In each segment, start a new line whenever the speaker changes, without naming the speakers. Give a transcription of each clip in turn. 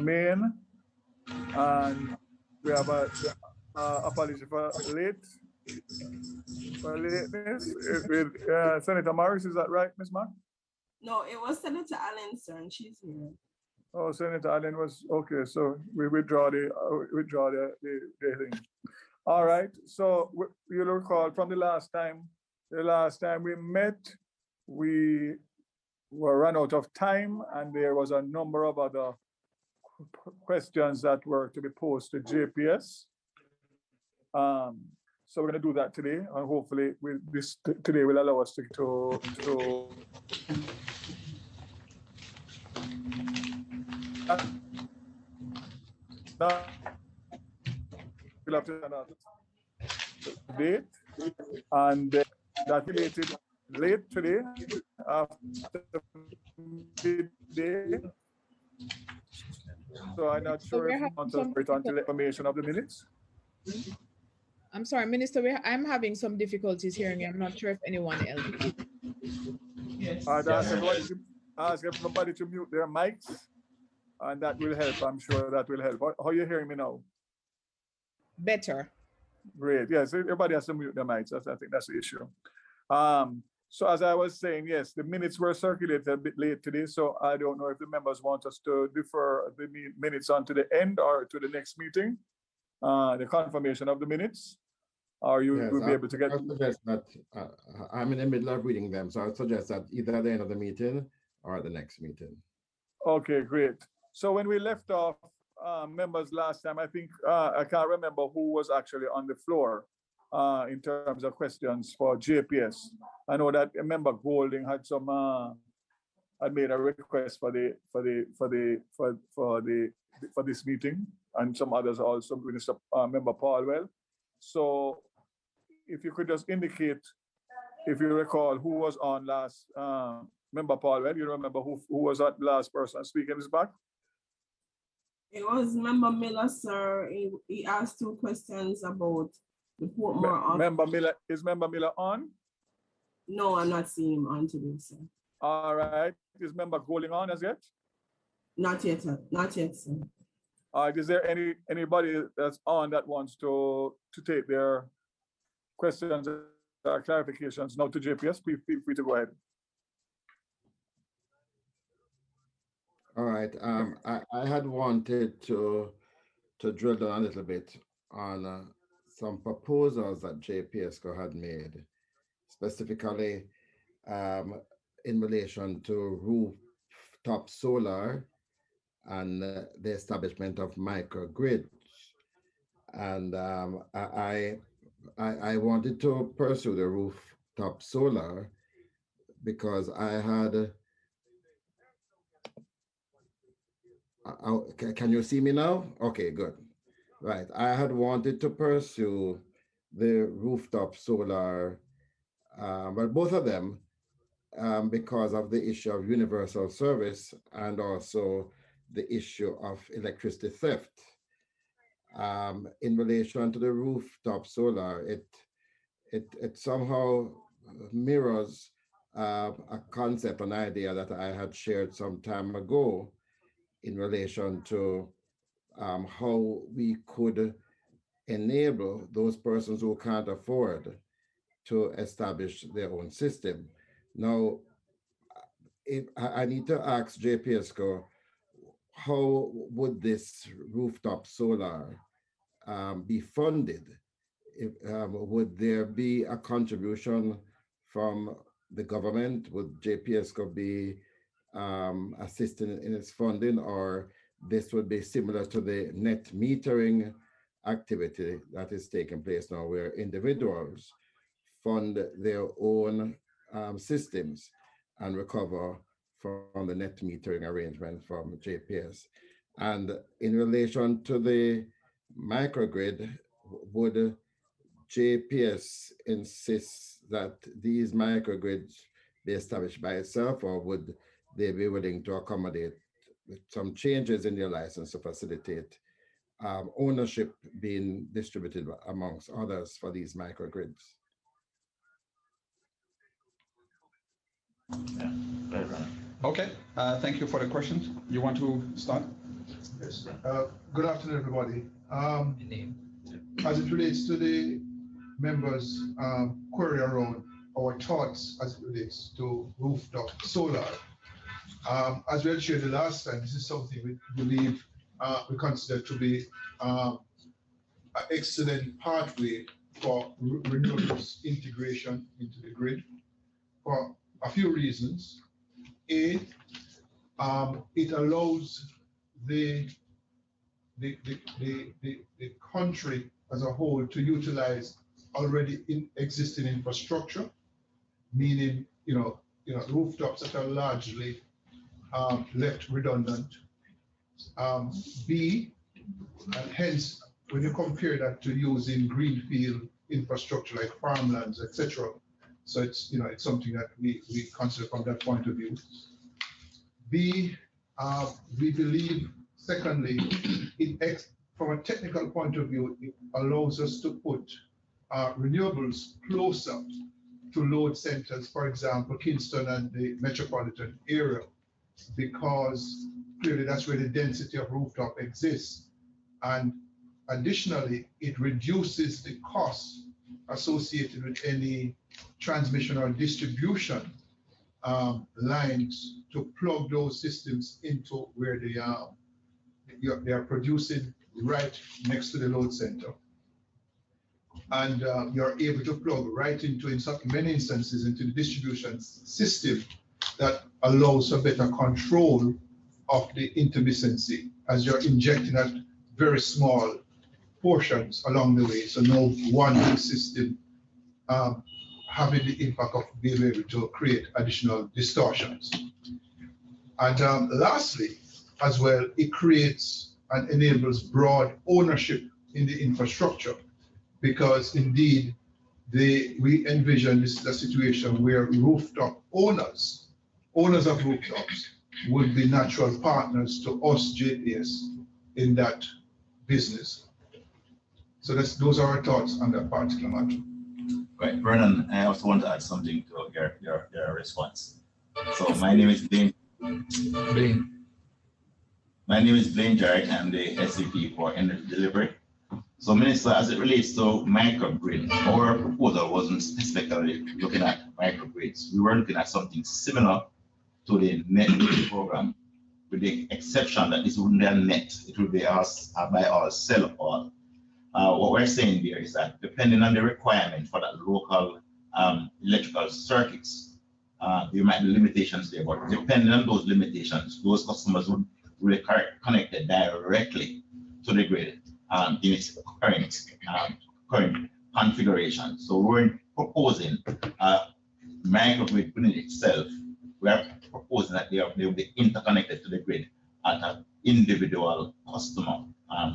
remain, and we have a apology for lateness with Senator Morris. Is that right, Ms. Mark?
No, it was Senator Allen, sir, and she's here.
Oh, Senator Allen was okay. So we withdraw the thing. All right. So you'll recall from the last time we met, we were run out of time, and there was a number of other questions that were to be posed to JPS. So we're going to do that today, and hopefully today will allow us to we'll have to date, and that related late today after midday. So I'm not sure if you want to wait until the information of the minutes.
I'm sorry, Minister, I'm having some difficulties hearing you. I'm not sure if anyone else.
Yes.
I'd ask everybody to mute their mics, and that will help. I'm sure that will help. How are you hearing me now?
Better.
Great. Yes, everybody has to mute their mics. I think that's the issue. So as I was saying, yes, the minutes were circulated a bit late today, so I don't know if the members want us to defer the minutes on to the end or to the next meeting, the confirmation of the minutes, or you will be able to get.
I suggest that I'm in the middle of reading them, so I would suggest that either at the end of the meeting or at the next meeting.
Okay, great. So when we left off, members last time, I think I can't remember who was actually on the floor in terms of questions for JPS. I know that member Golding had some had made a request for this meeting, and some others also, Minister Member Paulwell. So if you could just indicate, if you recall, who was on last, Member Paulwell, you remember who was that last person speaking is back?
It was Member Miller, sir. He asked 2 questions about the Portmore.
Member Miller, is Member Miller on?
No, I'm not seeing him on today, sir.
All right. Is Member Golding on as yet?
Not yet, sir.
All right. Is there anybody that's on that wants to take their questions or clarifications now to JPS? Please feel free to go ahead.
All right. I had wanted to drill down a little bit on some proposals that JPSCO had made, specifically in relation to rooftop solar and the establishment of microgrids. And I wanted to pursue the rooftop solar because I had. Can you see me now? Okay, good. Right. I had wanted to pursue the rooftop solar, but both of them because of the issue of universal service and also the issue of electricity theft. In relation to the rooftop solar, it somehow mirrors a concept, an idea that I had shared some time ago in relation to how we could enable those persons who can't afford to establish their own system. Now, I need to ask JPSCO, how would this rooftop solar be funded? Would there be a contribution from the government? Would JPSCO be assisting in its funding, or this would be similar to the net metering activity that is taking place now, where individuals fund their own systems and recover from the net metering arrangement from JPS? And in relation to the microgrid, would JPS insist that these microgrids be established by itself, or would they be willing to accommodate some changes in their license to facilitate ownership being distributed amongst others for these microgrids?
Okay, thank you for the questions. You want to start?
Yes.
Good afternoon, everybody. As it relates to the members' query around our thoughts as it relates to rooftop solar, as we had shared the last time, this is something we believe we consider to be an excellent pathway for renewables integration into the grid for a few reasons. A, it allows the country as a whole to utilize already existing infrastructure, meaning rooftops that are largely left redundant. B, and hence when you compare that to using greenfield infrastructure like farmlands, etc. So it's something that we consider from that point of view. B, we believe, secondly, from a technical point of view, it allows us to put renewables closer to load centers, for example, Kingston and the metropolitan area, because clearly that's where the density of rooftop exists. And additionally, it reduces the cost associated with any transmission or distribution lines to plug those systems into where they are producing right next to the load center. And you're able to plug right into, in many instances, into the distribution system that allows for better control of the intermittency as you're injecting at very small portions along the way. So no one big system having the impact of being able to create additional distortions. And lastly, as well, it creates and enables broad ownership in the infrastructure, because indeed we envision this is a situation where rooftop owners of rooftops would be natural partners to us JPS in that business. So those are our thoughts on that particular matter.
Right, Vernon, I also want to add something to your response. So my name is Blaine. My name is Blaine Jarrett. I'm the SVP for Energy Delivery. So, Minister, as it relates to microgrid, our proposal wasn't specifically looking at microgrids. We were looking at something similar to the net program, with the exception that this wouldn't be a net, it would be us by our sell all. What we're saying there is that depending on the requirement for that local electrical circuits, there might be limitations there, but depending on those limitations, those customers would be connected directly to the grid in its current configuration. So we're proposing microgrid within itself. We are proposing that they will be interconnected to the grid at an individual customer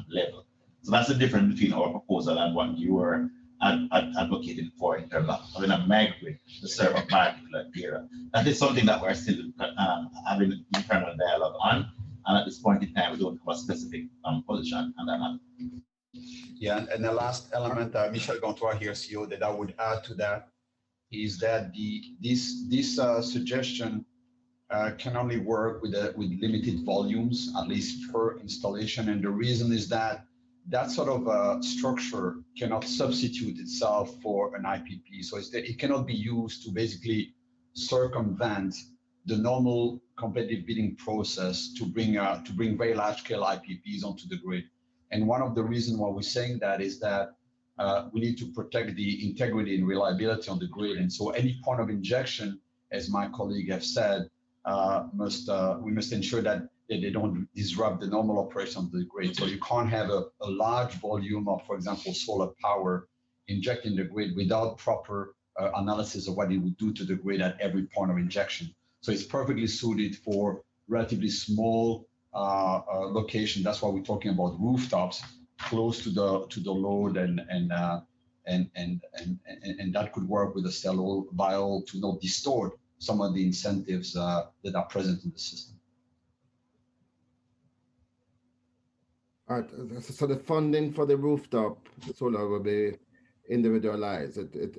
level. So that's the difference between our proposal and what you were advocating for in terms of having a microgrid to serve a particular area. That is something that we're still having internal dialogue on. And at this point in time, we don't have a specific position on that matter.
Yeah, and the last element, Michel Gontois here, CEO, that I would add to that is that this suggestion can only work with limited volumes, at least per installation. And the reason is that sort of structure cannot substitute itself for an IPP. So it cannot be used to basically circumvent the normal competitive bidding process to bring very large scale IPPs onto the grid. And one of the reasons why we're saying that is that we need to protect the integrity and reliability on the grid. And so any point of injection, as my colleague have said, we must ensure that they don't disrupt the normal operation of the grid. So you can't have a large volume of, for example, solar power injecting the grid without proper analysis of what it would do to the grid at every point of injection. So it's perfectly suited for relatively small location. That's why we're talking about rooftops close to the load, and that could work with the cell vial to not distort some of the incentives that are present in the system.
All right, so the funding for the rooftop solar will be individualized. It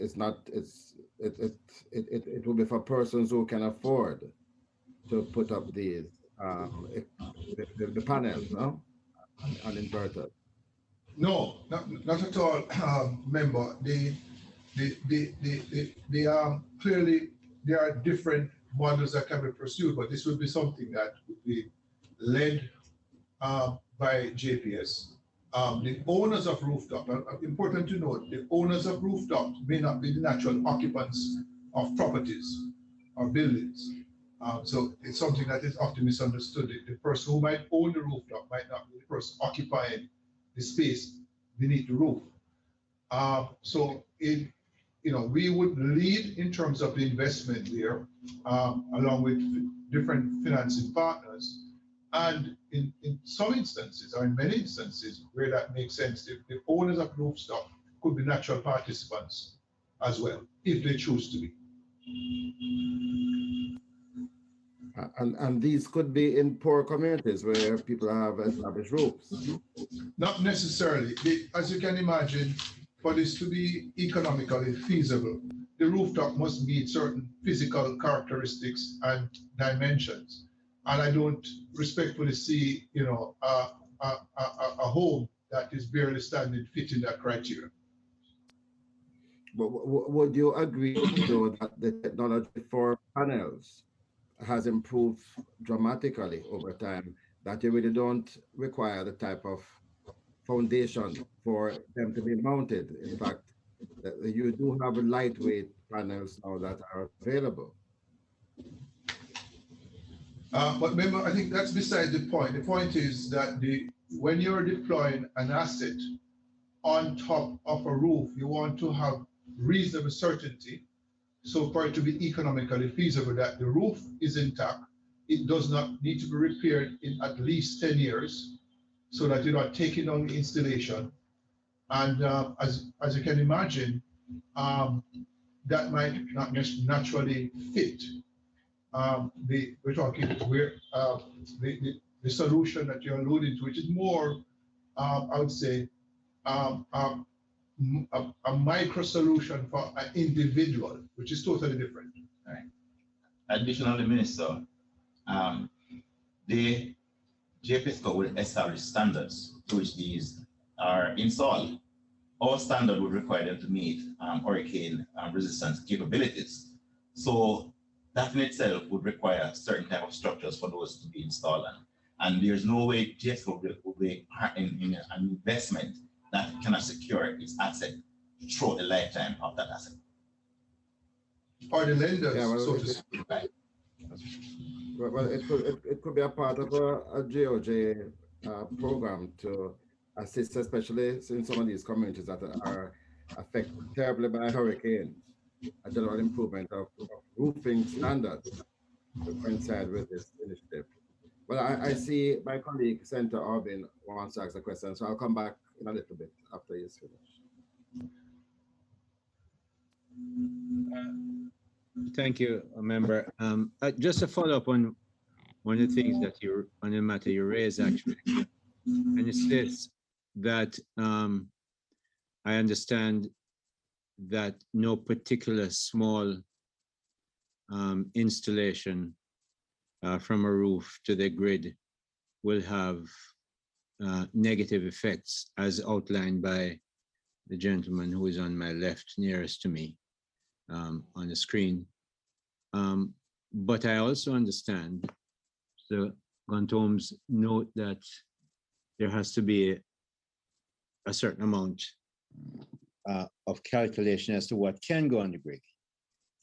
will be for persons who can afford to put up these the panels, no? on inverter?
No, not at all, member. Clearly there are different models that can be pursued, but this would be something that would be led by JPS. The owners of rooftop, important to note, the owners of rooftop may not be the natural occupants of properties or buildings. So it's something that is often misunderstood. The person who might own the rooftop might not be the person occupying the space beneath the roof. We would lead in terms of the investment there, along with different financing partners. And in some instances, or in many instances where that makes sense, the owners of rooftop could be natural participants as well, if they choose to be.
And these could be in poor communities where people have established roofs.
Not necessarily. As you can imagine, for this to be economically feasible, the rooftop must meet certain physical characteristics and dimensions. And I don't respectfully see, a home that is barely standing fitting that criteria.
But would you agree, though, that the technology for panels has improved dramatically over time, that you really don't require the type of foundation for them to be mounted? In fact, you do have lightweight panels now that are available.
But remember, I think that's beside the point. The point is that when you're deploying an asset on top of a roof, you want to have reasonable certainty. So for it to be economically feasible, that the roof is intact, it does not need to be repaired in at least 10 years, so that you're not taking on the installation. And as you can imagine, that might not naturally fit. We're talking where the solution that you're alluding to, which is more, I would say, a micro solution for an individual, which is totally different.
Right. Additionally, Minister, the JPS code will establish standards to which these are installed. Our standard would require them to meet hurricane resistance capabilities. So that in itself would require certain type of structures for those to be installed. And there's no way JPS will be in an investment that cannot secure its asset throughout the lifetime of that asset.
Or the lenders,
Yeah, well,
so to speak.
Right.
Well, it could be a part of a GOJ program to assist, especially in some of these communities that are affected terribly by hurricanes, a general improvement of roofing standards to coincide with this initiative. Well, I see my colleague, Senator Orbin, wants to ask a question, so I'll come back in a little bit after he's finished.
Thank you, member. Just to follow up on one of the things that on the matter you raised, actually, and it's this, that I understand that no particular small installation from a roof to the grid will have negative effects, as outlined by the gentleman who is on my left, nearest to me on the screen. But I also understand the Gantom's note that there has to be a certain amount of calculation as to what can go on the grid.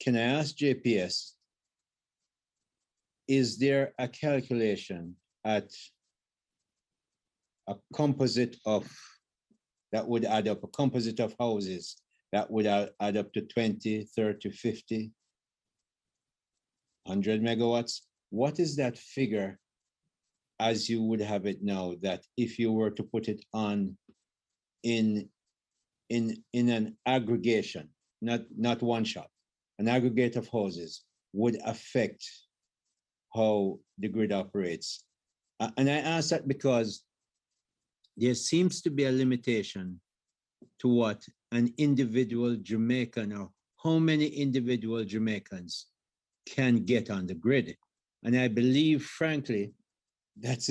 Can I ask JPS, is there a calculation at a composite of, that would add up, a composite of houses that would add up to 20, 30, 50, 100 megawatts? What is that figure as you would have it now, that if you were to put it on in an aggregation, not one shot, an aggregate of houses, would affect how the grid operates? And I ask that because there seems to be a limitation to what an individual Jamaican, or how many individual Jamaicans can get on the grid. And I believe, frankly, that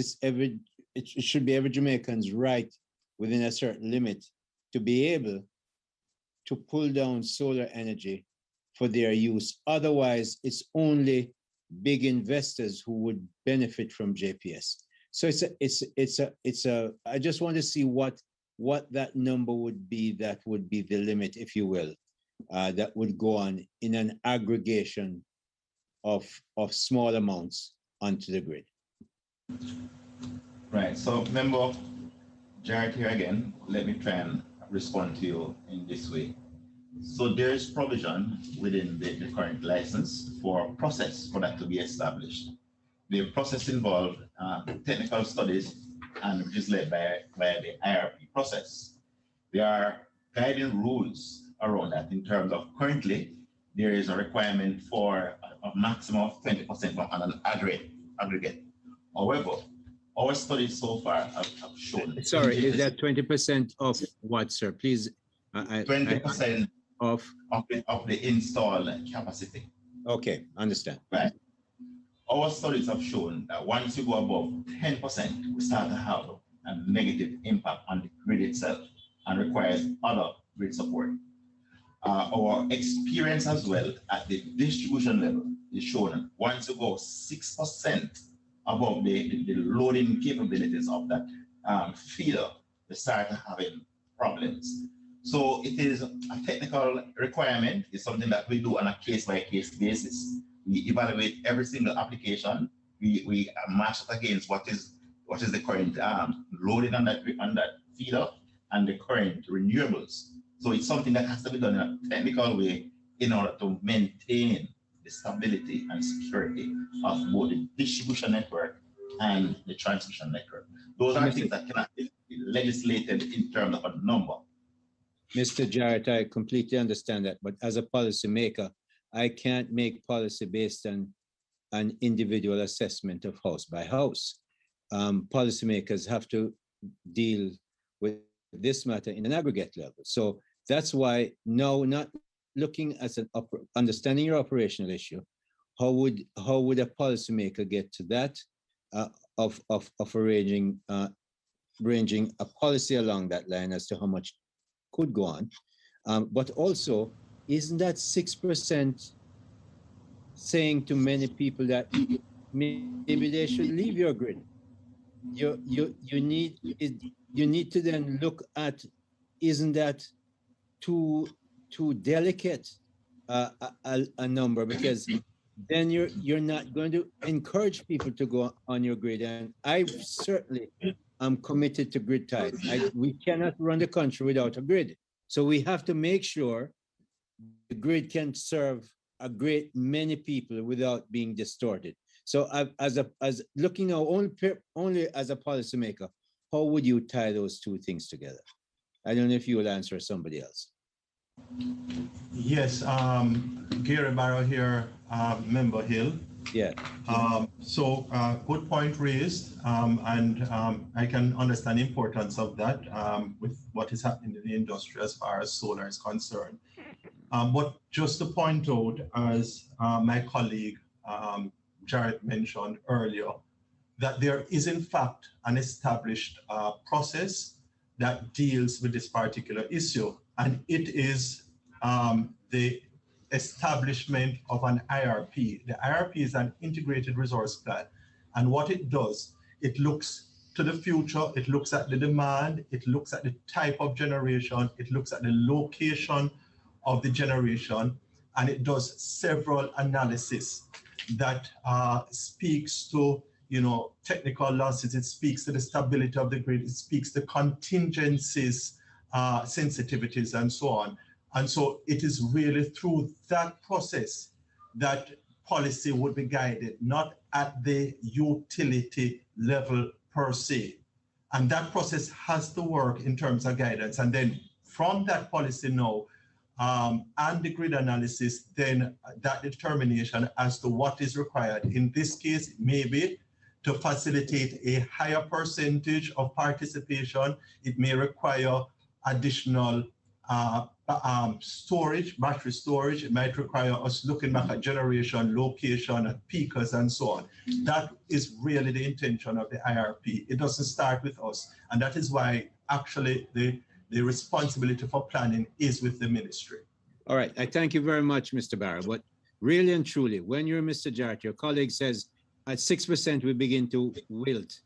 it should be every Jamaican's right within a certain limit to be able to pull down solar energy for their use. Otherwise, it's only big investors who would benefit from JPS. So I just want to see what that number would be. That would be the limit, if you will, that would go on in an aggregation of small amounts onto the grid.
Right, so member Jared here again, let me try and respond to you in this way. So there is provision within the current license for a process for that to be established. The process involved technical studies and which is led by the IRP process. There are guiding rules around that in terms of currently there is a requirement for a maximum of 20% on an aggregate. However, our studies so far have shown.
Sorry, is that 20% of what, sir? Please.
20%
of
the installed capacity.
Okay, understand.
Right. Our studies have shown that once you go above 10%, we start to have a negative impact on the grid itself and requires other grid support. Our experience as well at the distribution level is shown once you go 6% above the loading capabilities of that feeder, they start having problems. So it is a technical requirement. It's something that we do on a case-by-case basis. We evaluate every single application. We match it against what is the current loading on that feeder and the current renewables. So it's something that has to be done in a technical way in order to maintain the stability and security of both the distribution network and the transmission network. Those are things that cannot be legislated in terms of a number.
Mr. Jarrett, I completely understand that, but as a policymaker, I can't make policy based on an individual assessment of house by house. Policymakers have to deal with this matter in an aggregate level. So that's why now, not looking at understanding your operational issue, how would a policymaker get to that of arranging a policy along that line as to how much could go on, but also isn't that 6% saying to many people that maybe they should leave your grid? You need to then look at, isn't that too delicate a number, because then you're not going to encourage people to go on your grid. And I certainly am committed to grid ties. We cannot run the country without a grid. So we have to make sure the grid can serve a great many people without being distorted. So as looking now only as a policymaker, how would you tie those two things together? I don't know if you will answer somebody else.
Yes, Gary Barrow here, Member Hill.
Yeah.
So good point raised, and I can understand the importance of that with what is happening in the industry as far as solar is concerned. But just to point out, as my colleague Jared mentioned earlier, that there is in fact an established process that deals with this particular issue, and it is the establishment of an IRP. The IRP is an integrated resource plan, and what it does, it looks to the future, it looks at the demand, it looks at the type of generation, it looks at the location of the generation, and it does several analysis that speaks to, you know, technical losses, it speaks to the stability of the grid, it speaks to contingencies, sensitivities, and so on. And so it is really through that process that policy would be guided, not at the utility level per se. And that process has to work in terms of guidance. And then from that policy now, and the grid analysis, then that determination as to what is required. In this case, maybe to facilitate a higher percentage of participation, it may require additional storage, battery storage. It might require us looking back at generation, location, at peakers, and so on. That is really the intention of the IRP. It doesn't start with us. And that is why actually the responsibility for planning is with the ministry.
All right, I thank you very much, Mr. Barra. But really and truly, when you're Mr. Jarrett, your colleague says at 6% we begin to wilt.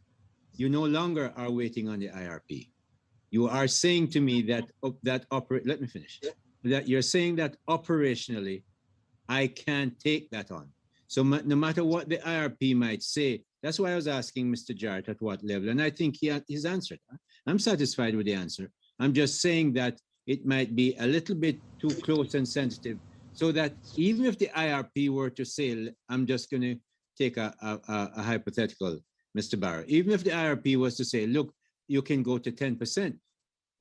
You no longer are waiting on the IRP. You are saying to me that let me finish. That you're saying that operationally, I can't take that on. So no matter what the IRP might say, that's why I was asking Mr. Jarrett at what level, and I think he's answered. I'm satisfied with the answer. I'm just saying that it might be a little bit too close and sensitive, so that even if the IRP were to say, I'm just going to take a hypothetical, Mr. Barra, even if the IRP was to say, look, you can go to 10%.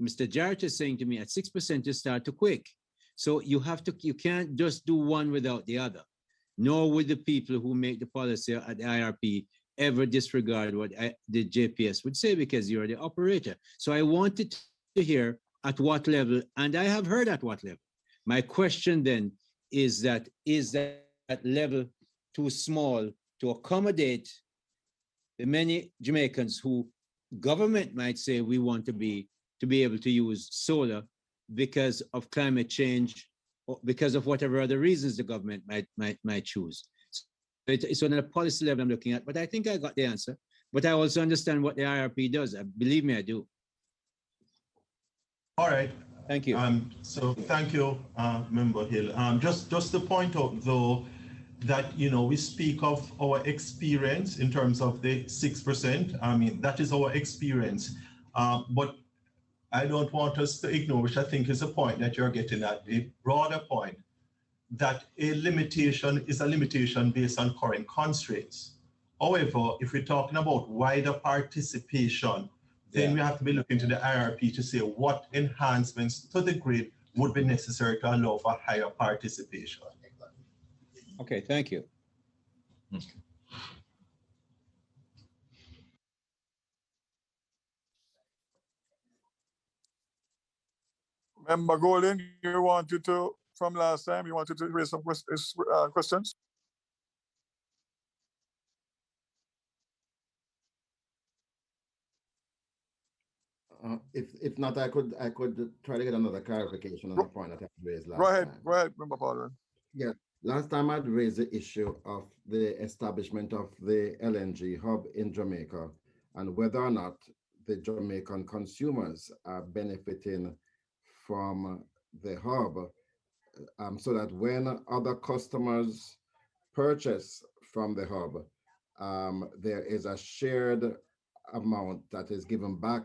Mr. Jarrett is saying to me at 6% you start to quick. So you can't just do one without the other. Nor would the people who make the policy at the IRP ever disregard what the JPS would say, because you're the operator. So I wanted to hear at what level, and I have heard at what level. My question then is that level too small to accommodate the many Jamaicans who government might say we want to be able to use solar because of climate change, or because of whatever other reasons the government might choose. So it's on a policy level I'm looking at, but I think I got the answer. But I also understand what the IRP does. Believe me, I do.
All right.
Thank you.
So thank you, Member Hill. Just to point out, though, that we speak of our experience in terms of the 6%. I mean, that is our experience. But I don't want us to ignore, which I think is a point that you're getting at, the broader point that a limitation is a limitation based on current constraints. However, if we're talking about wider participation, then we have to be looking to the IRP to say what enhancements to the grid would be necessary to allow for higher participation.
Okay, thank you.
Member Golden, you wanted to, from last time, you wanted to raise some questions?
If not, I could try to get another clarification on the point that I raised last time.
Go ahead, Member Paul.
Yeah, last time I'd raised the issue of the establishment of the LNG hub in Jamaica and whether or not the Jamaican consumers are benefiting from the hub, so that when other customers purchase from the hub, there is a shared amount that is given back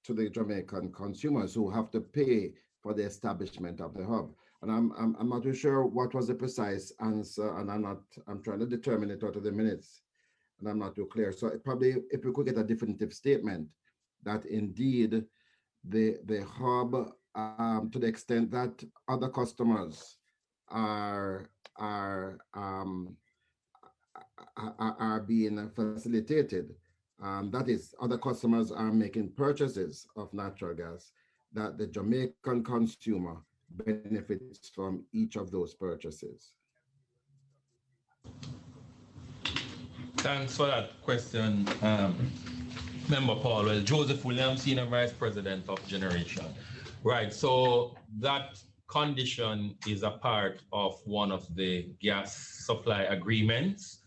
to the Jamaican consumers who have to pay for the establishment of the hub. And I'm not too sure what was the precise answer, and I'm trying to determine it out of the minutes, and I'm not too clear. So probably if we could get a definitive statement that indeed the hub, to the extent that other customers are being facilitated, that is, other customers are making purchases of natural gas, that the Jamaican consumer benefits from each of those purchases.
Thanks for that question, Member Paul. Well, Joseph Williams, Senior Vice President of Generation. Right, so that condition is a part of one of the gas supply agreements,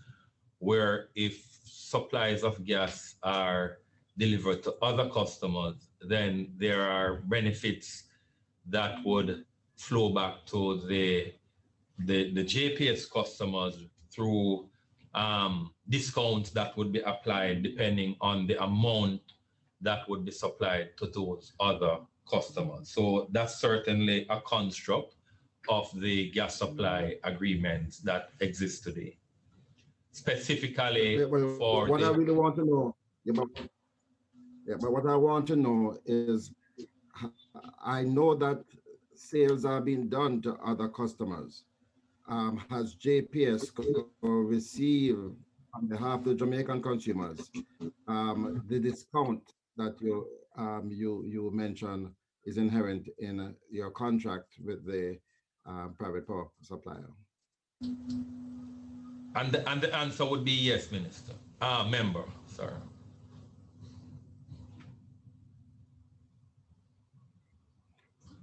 where if supplies of gas are delivered to other customers, then there are benefits that would flow back to the JPS customers through discounts that would be applied depending on the amount that would be supplied to those other customers. So that's certainly a construct of the gas supply agreements that exist today. Specifically for
what I really want to know, but what I want to know is, I know that sales are being done to other customers. Has JPS received on behalf of the Jamaican consumers the discount that you mentioned is inherent in your contract with the private power supplier.
And the answer would be yes, Minister. Member, sorry.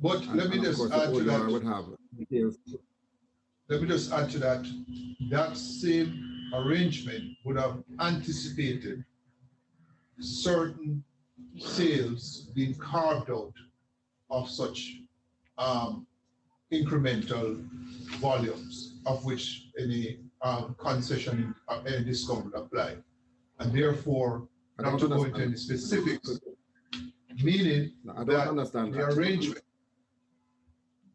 But let me just add to that.
Would have details.
Let me just add to that. That same arrangement would have anticipated certain sales being carved out of such incremental volumes of which any concession, any discount would apply. And therefore, not to go into any specifics, meaning the arrangement,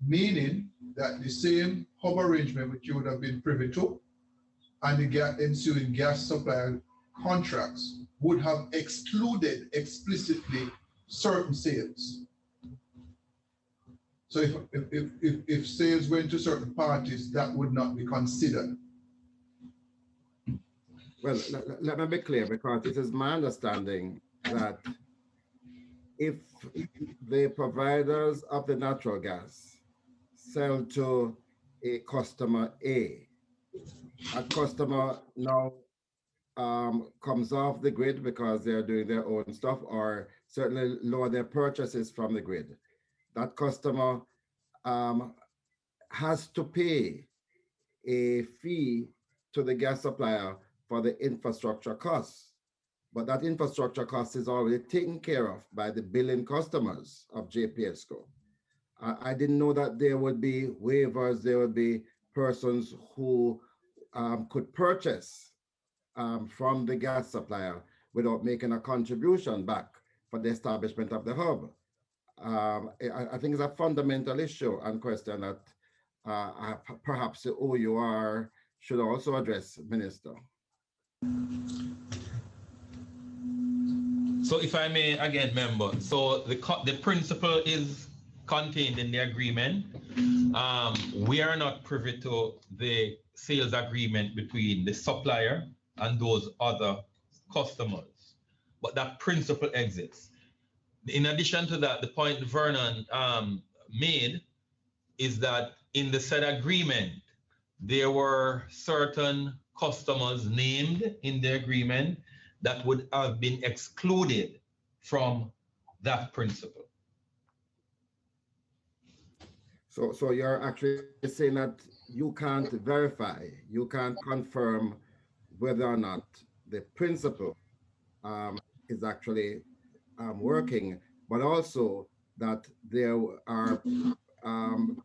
meaning that the same hub arrangement which you would have been privy to and the ensuing gas supply contracts would have excluded explicitly certain sales. So if sales went to certain parties, that would not be considered.
Well, let me be clear, because it is my understanding that if the providers of the natural gas sell to a customer A customer now comes off the grid because they're doing their own stuff, or certainly lower their purchases from the grid, that customer has to pay a fee to the gas supplier for the infrastructure costs. But that infrastructure cost is already taken care of by the billing customers of JPSCO. I didn't know that there would be waivers, there would be persons who could purchase from the gas supplier without making a contribution back for the establishment of the hub. I think it's a fundamental issue and question that perhaps the OUR should also address, Minister.
So if I may again, member, so the principle is contained in the agreement. We are not privy to the sales agreement between the supplier and those other customers, but that principle exists. In addition to that, the point Vernon made is that in the said agreement, there were certain customers named in the agreement that would have been excluded from that principle.
So you're actually saying that you can't verify, you can't confirm whether or not the principle is actually working, but also that there are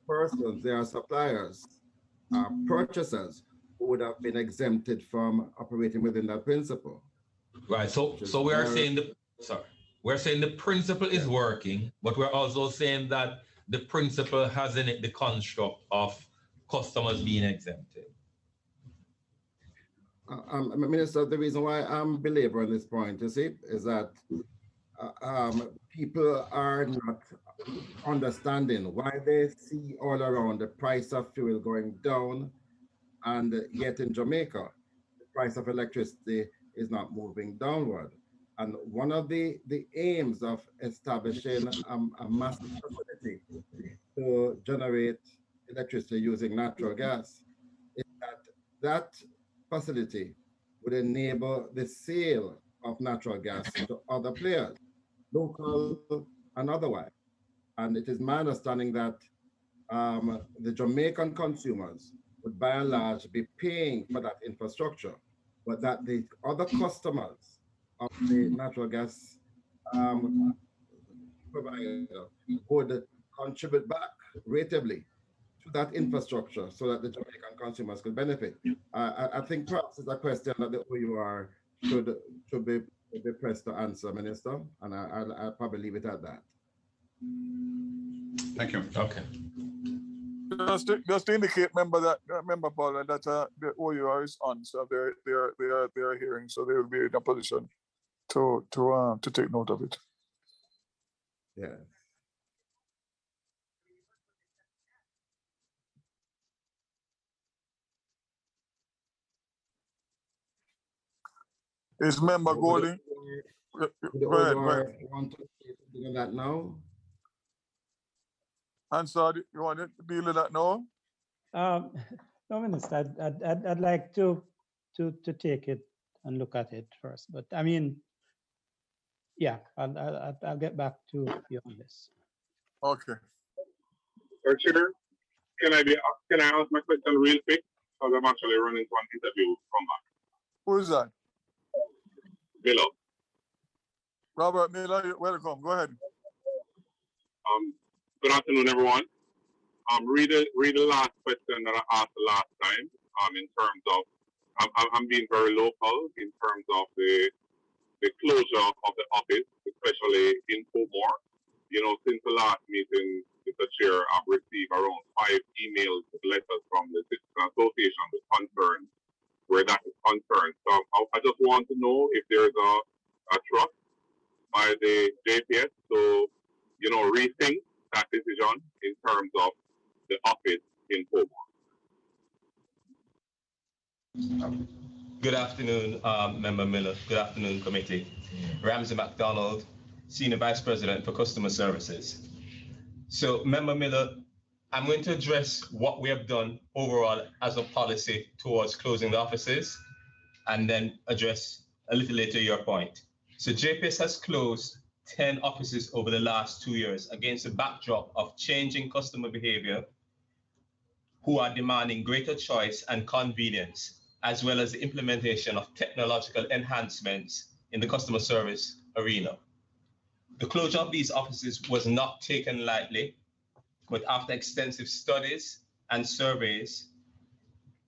persons, there are suppliers, purchasers who would have been exempted from operating within that principle.
Right. So we are saying we're saying the principle is working, but we're also saying that the principle has in it the construct of customers being exempted.
Minister, the reason why I'm belaboring this point, you see, is that people are not understanding why they see all around the price of fuel going down, and yet in Jamaica, the price of electricity is not moving downward. And one of the aims of establishing a massive facility to generate electricity using natural gas is that facility would enable the sale of natural gas to other players, local and otherwise. And it is my understanding that the Jamaican consumers would by and large be paying for that infrastructure, but that the other customers of the natural gas provider would contribute back ratably to that infrastructure so that the Jamaican consumers could benefit. I think perhaps it's a question that the OUR should be pressed to answer, Minister, and I'll probably leave it at that.
Thank you.
Okay.
Just to indicate, member Paul, that the OUR is on, so they're hearing, so they will be in a position to take note of it.
Yeah.
Is member Golding?
Go ahead. Want to say something on that now?
And so you want to deal with that now?
No, Minister, I'd like to take it and look at it first. But I mean, yeah, I'll get back to you on this.
Okay.
Chair, can I ask my question real quick? Because I'm actually running to an interview. Come back.
Who is that?
Miller.
Robert Miller, welcome. Go ahead.
Good afternoon, everyone. Read the last question that I asked the last time. In terms of, I'm being very local in terms of the closure of the office, especially in Portmore. You know, since the last meeting, Mr. Chair, I've received around 5 emails, letters from the Citizen Association with concerns where that is concerned. So I just want to know if there's a trust by the JPS to, you know, rethink that decision in terms of the office in Portmore.
Good afternoon, Member Miller. Good afternoon, committee. Ramsey McDonald, Senior Vice President for Customer Services. So, Member Miller, I'm going to address what we have done overall as a policy towards closing the offices, and then address a little later your point. So JPS has closed 10 offices over the last 2 years against a backdrop of changing customer behavior who are demanding greater choice and convenience, as well as the implementation of technological enhancements in the customer service arena. The closure of these offices was not taken lightly, but after extensive studies and surveys,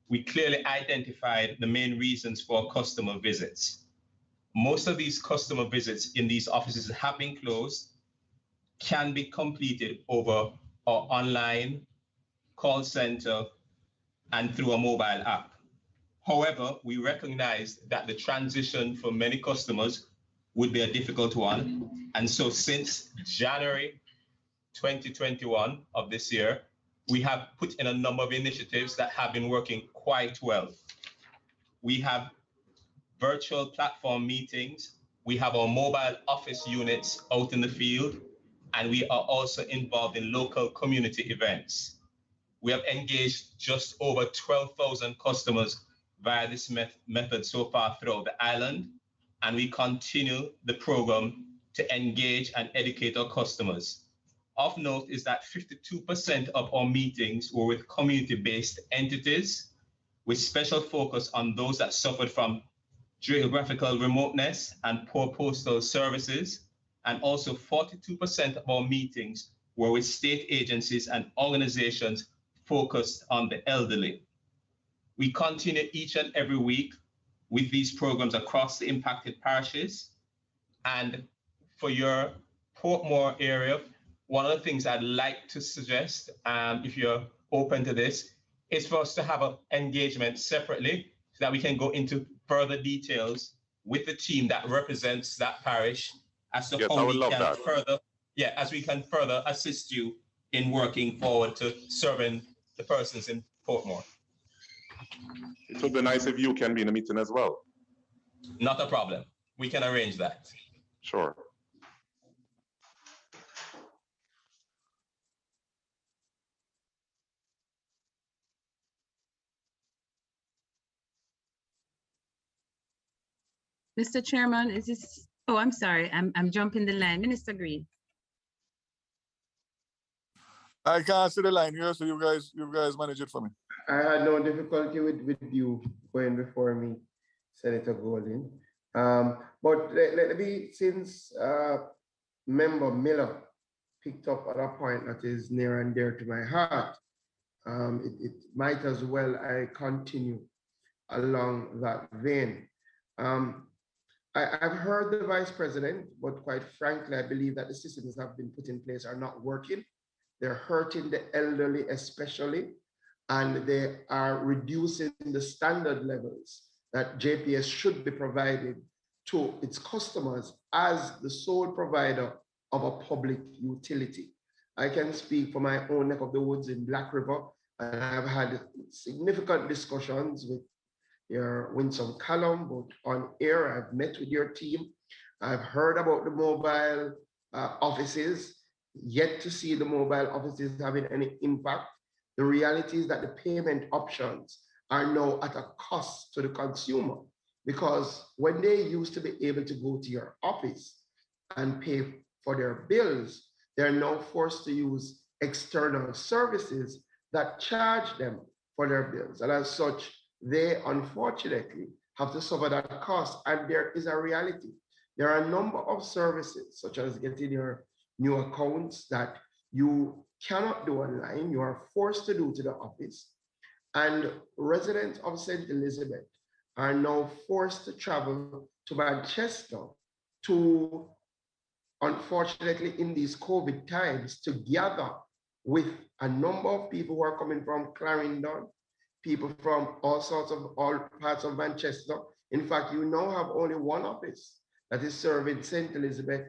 we clearly identified the main reasons for customer visits. Most of these customer visits in these offices have been closed, can be completed over our online call center and through a mobile app. However, we recognized that the transition for many customers would be a difficult one. And so since January 2021 of this year, we have put in a number of initiatives that have been working quite well. We have virtual platform meetings. We have our mobile office units out in the field, and we are also involved in local community events. We have engaged just over 12,000 customers via this method so far throughout the island, and we continue the program to engage and educate our customers. Of note is that 52% of our meetings were with community-based entities, with special focus on those that suffered from geographical remoteness and poor postal services, and also 42% of our meetings were with state agencies and organizations focused on the elderly. We continue each and every week with these programs across the impacted parishes. And for your Portmore area, one of the things I'd like to suggest, if you're open to this, is for us to have an engagement separately so that we can go into further details with the team that represents that parish as to how we can further, as we can further assist you in working forward to serving the persons in Portmore.
It would be nice if you can be in the meeting as well.
Not a problem. We can arrange that.
Sure.
Mr. Chairman, is this, oh, I'm sorry, I'm jumping the line. Minister Green.
I can't see the line here, so you guys manage it for me.
I had no difficulty with you going before me, Senator Golden. But let me, since Member Miller picked up at a point that is near and dear to my heart, it might as well I continue along that vein. I've heard the Vice President, but quite frankly, I believe that the systems that have been put in place are not working. They're hurting the elderly especially, and they are reducing the standard levels that JPS should be provided to its customers as the sole provider of a public utility. I can speak for my own neck of the woods in Black River, and I've had significant discussions with your Winsome Callum, both on air. I've met with your team. I've heard about the mobile offices. yet to see the mobile offices having any impact. The reality is that the payment options are now at a cost to the consumer, because when they used to be able to go to your office and pay for their bills, they're now forced to use external services that charge them for their bills. And as such, they unfortunately have to suffer that cost. And there is a reality. There are a number of services, such as getting your new accounts, that you cannot do online. You are forced to do to the office. And residents of St. Elizabeth are now forced to travel to Manchester to, unfortunately, in these COVID times, to gather with a number of people who are coming from Clarendon, people from all parts of Manchester. In fact, you now have only one office that is serving St. Elizabeth,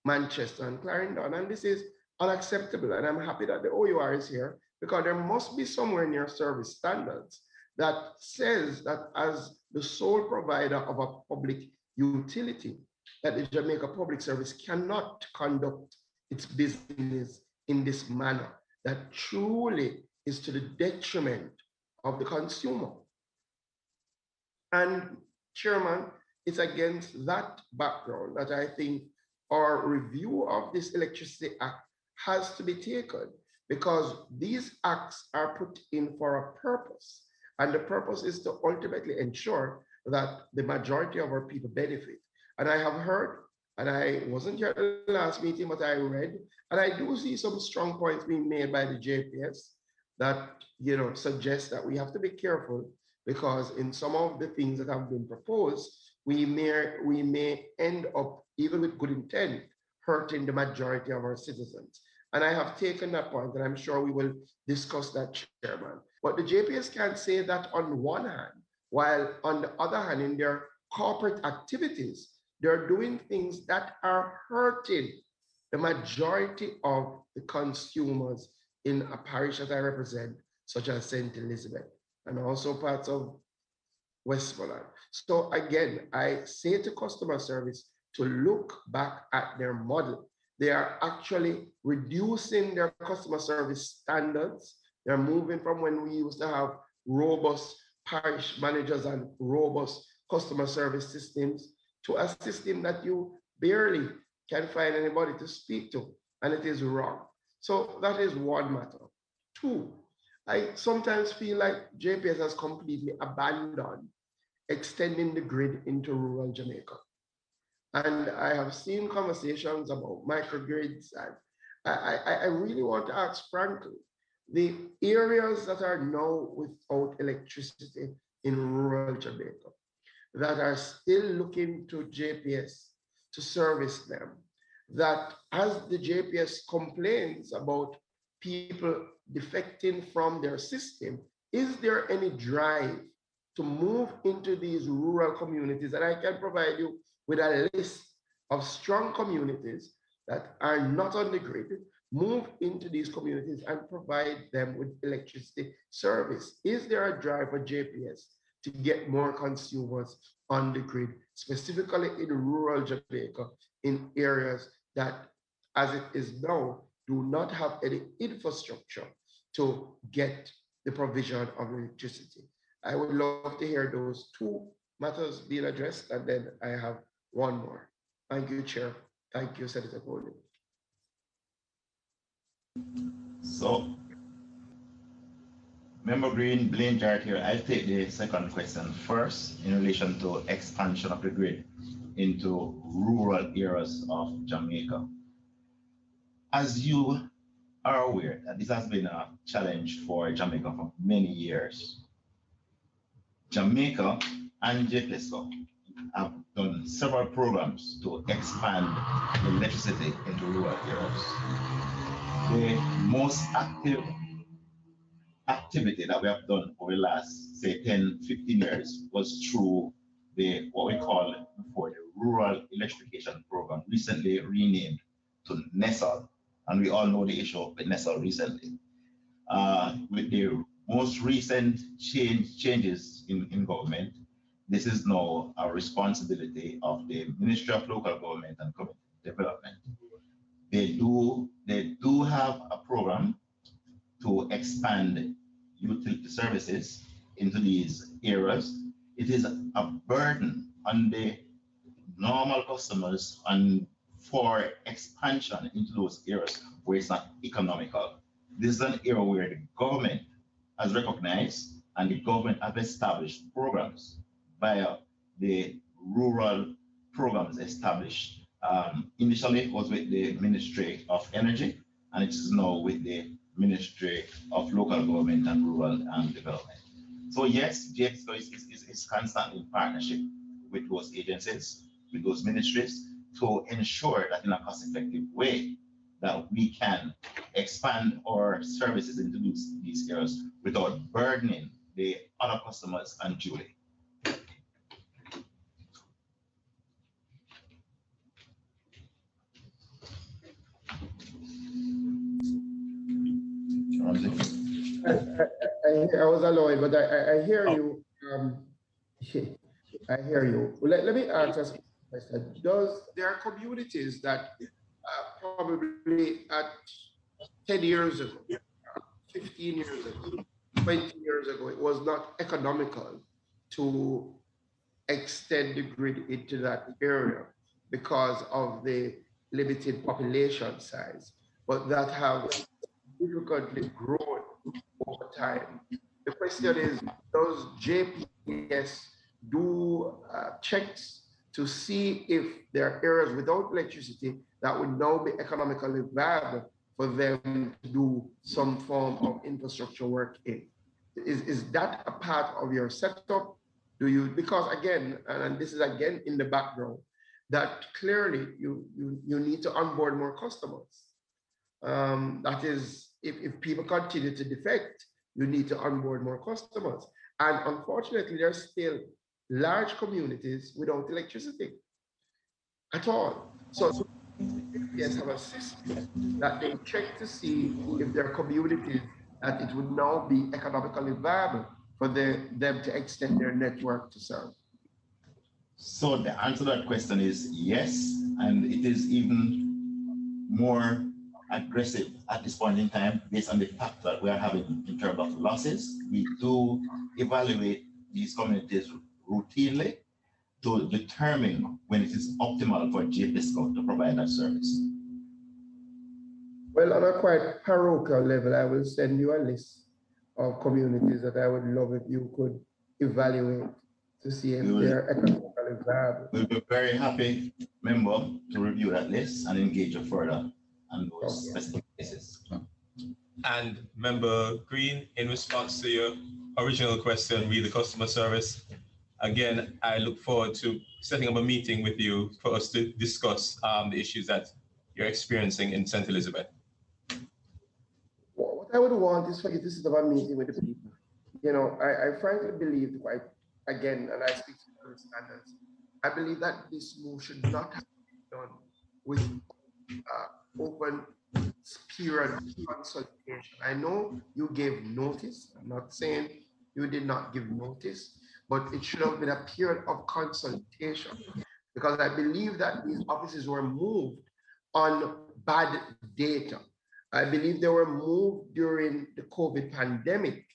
Manchester, and Clarendon. And this is unacceptable. And I'm happy that the OUR is here, because there must be somewhere in your service standards that says that as the sole provider of a public utility, that the Jamaica Public Service cannot conduct its business in this manner that truly is to the detriment of the consumer. And Chairman, it's against that background that I think our review of this Electricity Act has to be taken, because these acts are put in for a purpose. And the purpose is to ultimately ensure that the majority of our people benefit. And I have heard, and I wasn't here at the last meeting, but I read, and I do see some strong points being made by the JPS that, you know, suggest that we have to be careful, because in some of the things that have been proposed, we may end up, even with good intent, hurting the majority of our citizens. And I have taken that point, and I'm sure we will discuss that, Chairman. But the JPS can't say that on one hand, while on the other hand, in their corporate activities, they're doing things that are hurting the majority of the consumers in a parish that I represent, such as St. Elizabeth, and also parts of Westmoreland. So again, I say to customer service to look back at their model. They are actually reducing their customer service standards. They're moving from when we used to have robust parish managers and robust customer service systems to a system that you barely can find anybody to speak to, and it is wrong. So that is one matter. Two, I sometimes feel like JPS has completely abandoned extending the grid into rural Jamaica. And I have seen conversations about microgrids, and I really want to ask frankly, the areas that are now without electricity in rural Jamaica, that are still looking to JPS to service them, that as the JPS complains about people defecting from their system, is there any drive to move into these rural communities? And I can provide you with a list of strong communities that are not on the grid, move into these communities and provide them with electricity service. Is there a drive for JPS to get more consumers on the grid, specifically in rural Jamaica, in areas that, as it is now, do not have any infrastructure to get the provision of electricity? I would love to hear those two matters being addressed, and then I have one more. Thank you, Chair. Thank you, Senator Foley.
So, Member Green, Blaine Jarrett here. I'll take the second question first in relation to expansion of the grid into rural areas of Jamaica. As you are aware, that this has been a challenge for Jamaica for many years. Jamaica and JPSCO have done several programs to expand electricity into rural areas. The most active activity that we have done over the last, say, 10, 15 years was through what we call before the Rural Electrification Program, recently renamed to NESL. And we all know the issue with NESL recently. With the most recent changes in government, this is now a responsibility of the Ministry of Local Government and Community Development. They program to expand utility services into these areas, it is a burden on the normal customers and for expansion into those areas where it's not economical. This is an area where the government has recognized and the government have established programs via the rural programs established. Initially, it was with the Ministry of Energy, and it is now with the Ministry of Local Government and Rural Development. So yes, JPSCO is constantly in partnership with those agencies, with those ministries, to ensure that in a cost-effective way that we can expand our services into these areas without burdening the other customers unduly.
I was alone, but I hear you. I hear you. Let me ask us a question. There are communities that probably at 10 years ago, 15 years ago, 20 years ago, it was not economical to extend the grid into that area because of the limited population size, but that have significantly grown over time. The question is, does JPS do checks to see if there are areas without electricity that would now be economically viable for them to do some form of infrastructure work in? Is that a part of your setup? Do you, because again, and this is again in the background, that clearly you need to onboard more customers. That is, if people continue to defect, you need to onboard more customers. And unfortunately, there's still large communities without electricity at all. So yes, have a system that they check to see if there are communities that it would now be economically viable for them to extend their network to serve.
So the answer to that question is yes, and it is even more aggressive at this point in time based on the fact that we are having in terms of losses. We do evaluate these communities routinely to determine when it is optimal for JPSCO to provide that service.
Well, on a quite parochial level, I will send you a list of communities that I would love if you could evaluate to see if they're economically viable.
We'll be very happy, member, to review that list and engage you further on those specific cases.
And Member Green, in response to your original question, re the customer service, again, I look forward to setting up a meeting with you for us to discuss the issues that you're experiencing in St. Elizabeth.
What I would want is for you to set up a meeting with the people. You know, I frankly believe, again, and I speak to the standards, I believe that this move should not have been done with open period of consultation. I know you gave notice. I'm not saying you did not give notice, but it should have been a period of consultation, because I believe that these offices were moved on bad data. I believe they were moved during the COVID pandemic,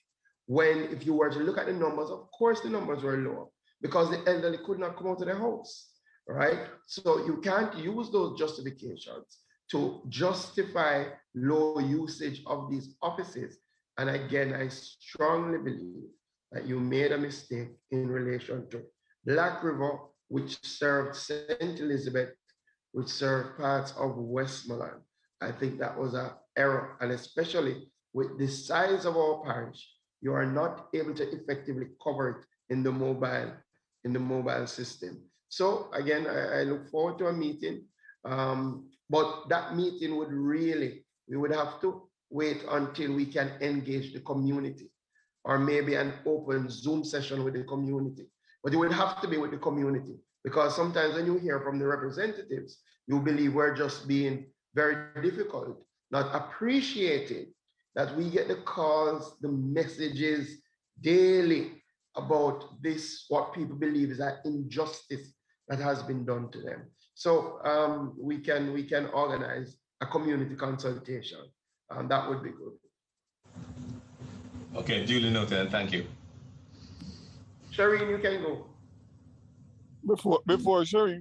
when if you were to look at the numbers, of course the numbers were lower because the elderly could not come out of their house, right? So you can't use those justifications to justify low usage of these offices. And again, I strongly believe that you made a mistake in relation to Black River, which served St. Elizabeth, which served parts of Westmoreland. I think that was an error, and especially with the size of our parish, you are not able to effectively cover it in the mobile system. So again, I look forward to a meeting, but that meeting would really, we would have to wait until we can engage the community, or maybe an open Zoom session with the community. But it would have to be with the community, because sometimes when you hear from the representatives, you believe we're just being very difficult, not appreciating that we get the calls, the messages daily about this, what people believe is an injustice that has been done to them. So we can organize a community consultation And that would be good.
Okay, duly noted, thank you.
Shireen, you can go.
Before Sherry,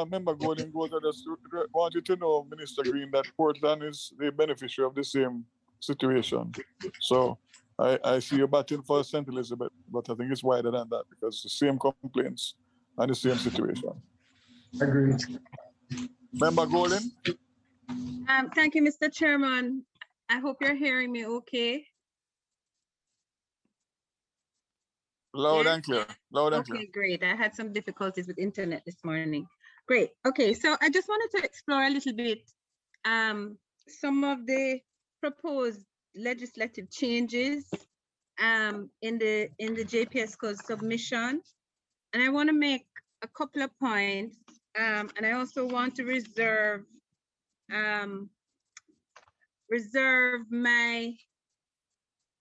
member Golden goes, I just want you to know, Minister Green, that Portland is the beneficiary of the same situation. So I see you batting for St. Elizabeth, but I think it's wider than that because the same complaints and the same situation.
Agreed.
Member Golden?
Thank you, Mr. Chairman. I hope you're hearing me okay.
Loud
Yes?
and clear. Loud and clear.
Okay, great. I had some difficulties with internet this morning. Great. Okay, so I just wanted to explore a little bit some of the proposed legislative changes in the JPS code submission. And I want to make a couple of points. And I also want to reserve my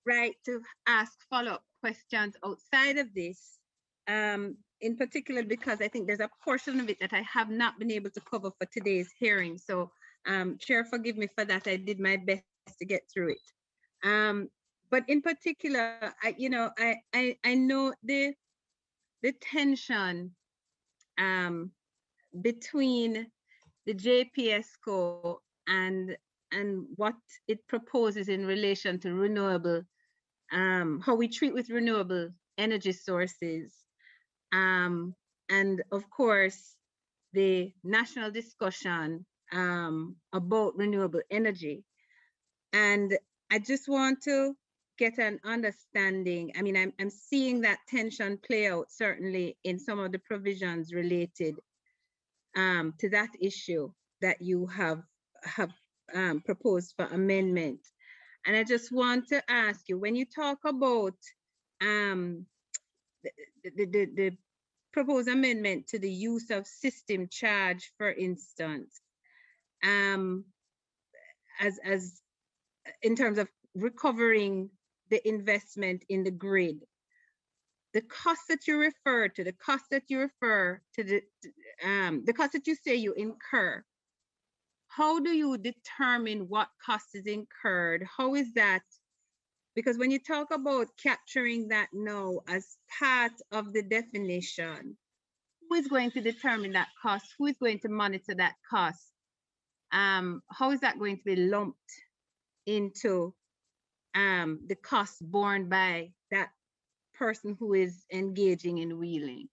right to ask follow-up questions outside of this, in particular because I think there's a portion of it that I have not been able to cover for today's hearing. So Chair, forgive me for that. I did my best to get through it. But in particular, I know the tension between the JPSCO and what it proposes in relation to renewable, how we treat with renewable energy sources. And of course, the national discussion about renewable energy. And I just want to get an understanding. I mean, I'm seeing that tension play out certainly in some of the provisions related to that issue that you have proposed for amendment. And I just want to ask you, when you talk about the proposed amendment to the use of system charge, for instance, as in terms of recovering the investment in the grid, the cost that you refer to, the cost that you say you incur, how do you determine what cost is incurred? How is that? Because when you talk about capturing that now as part of the definition, who is going to determine that cost? Who is going to monitor that cost? How is that going to be lumped into the cost borne by that person who is engaging in wheeling?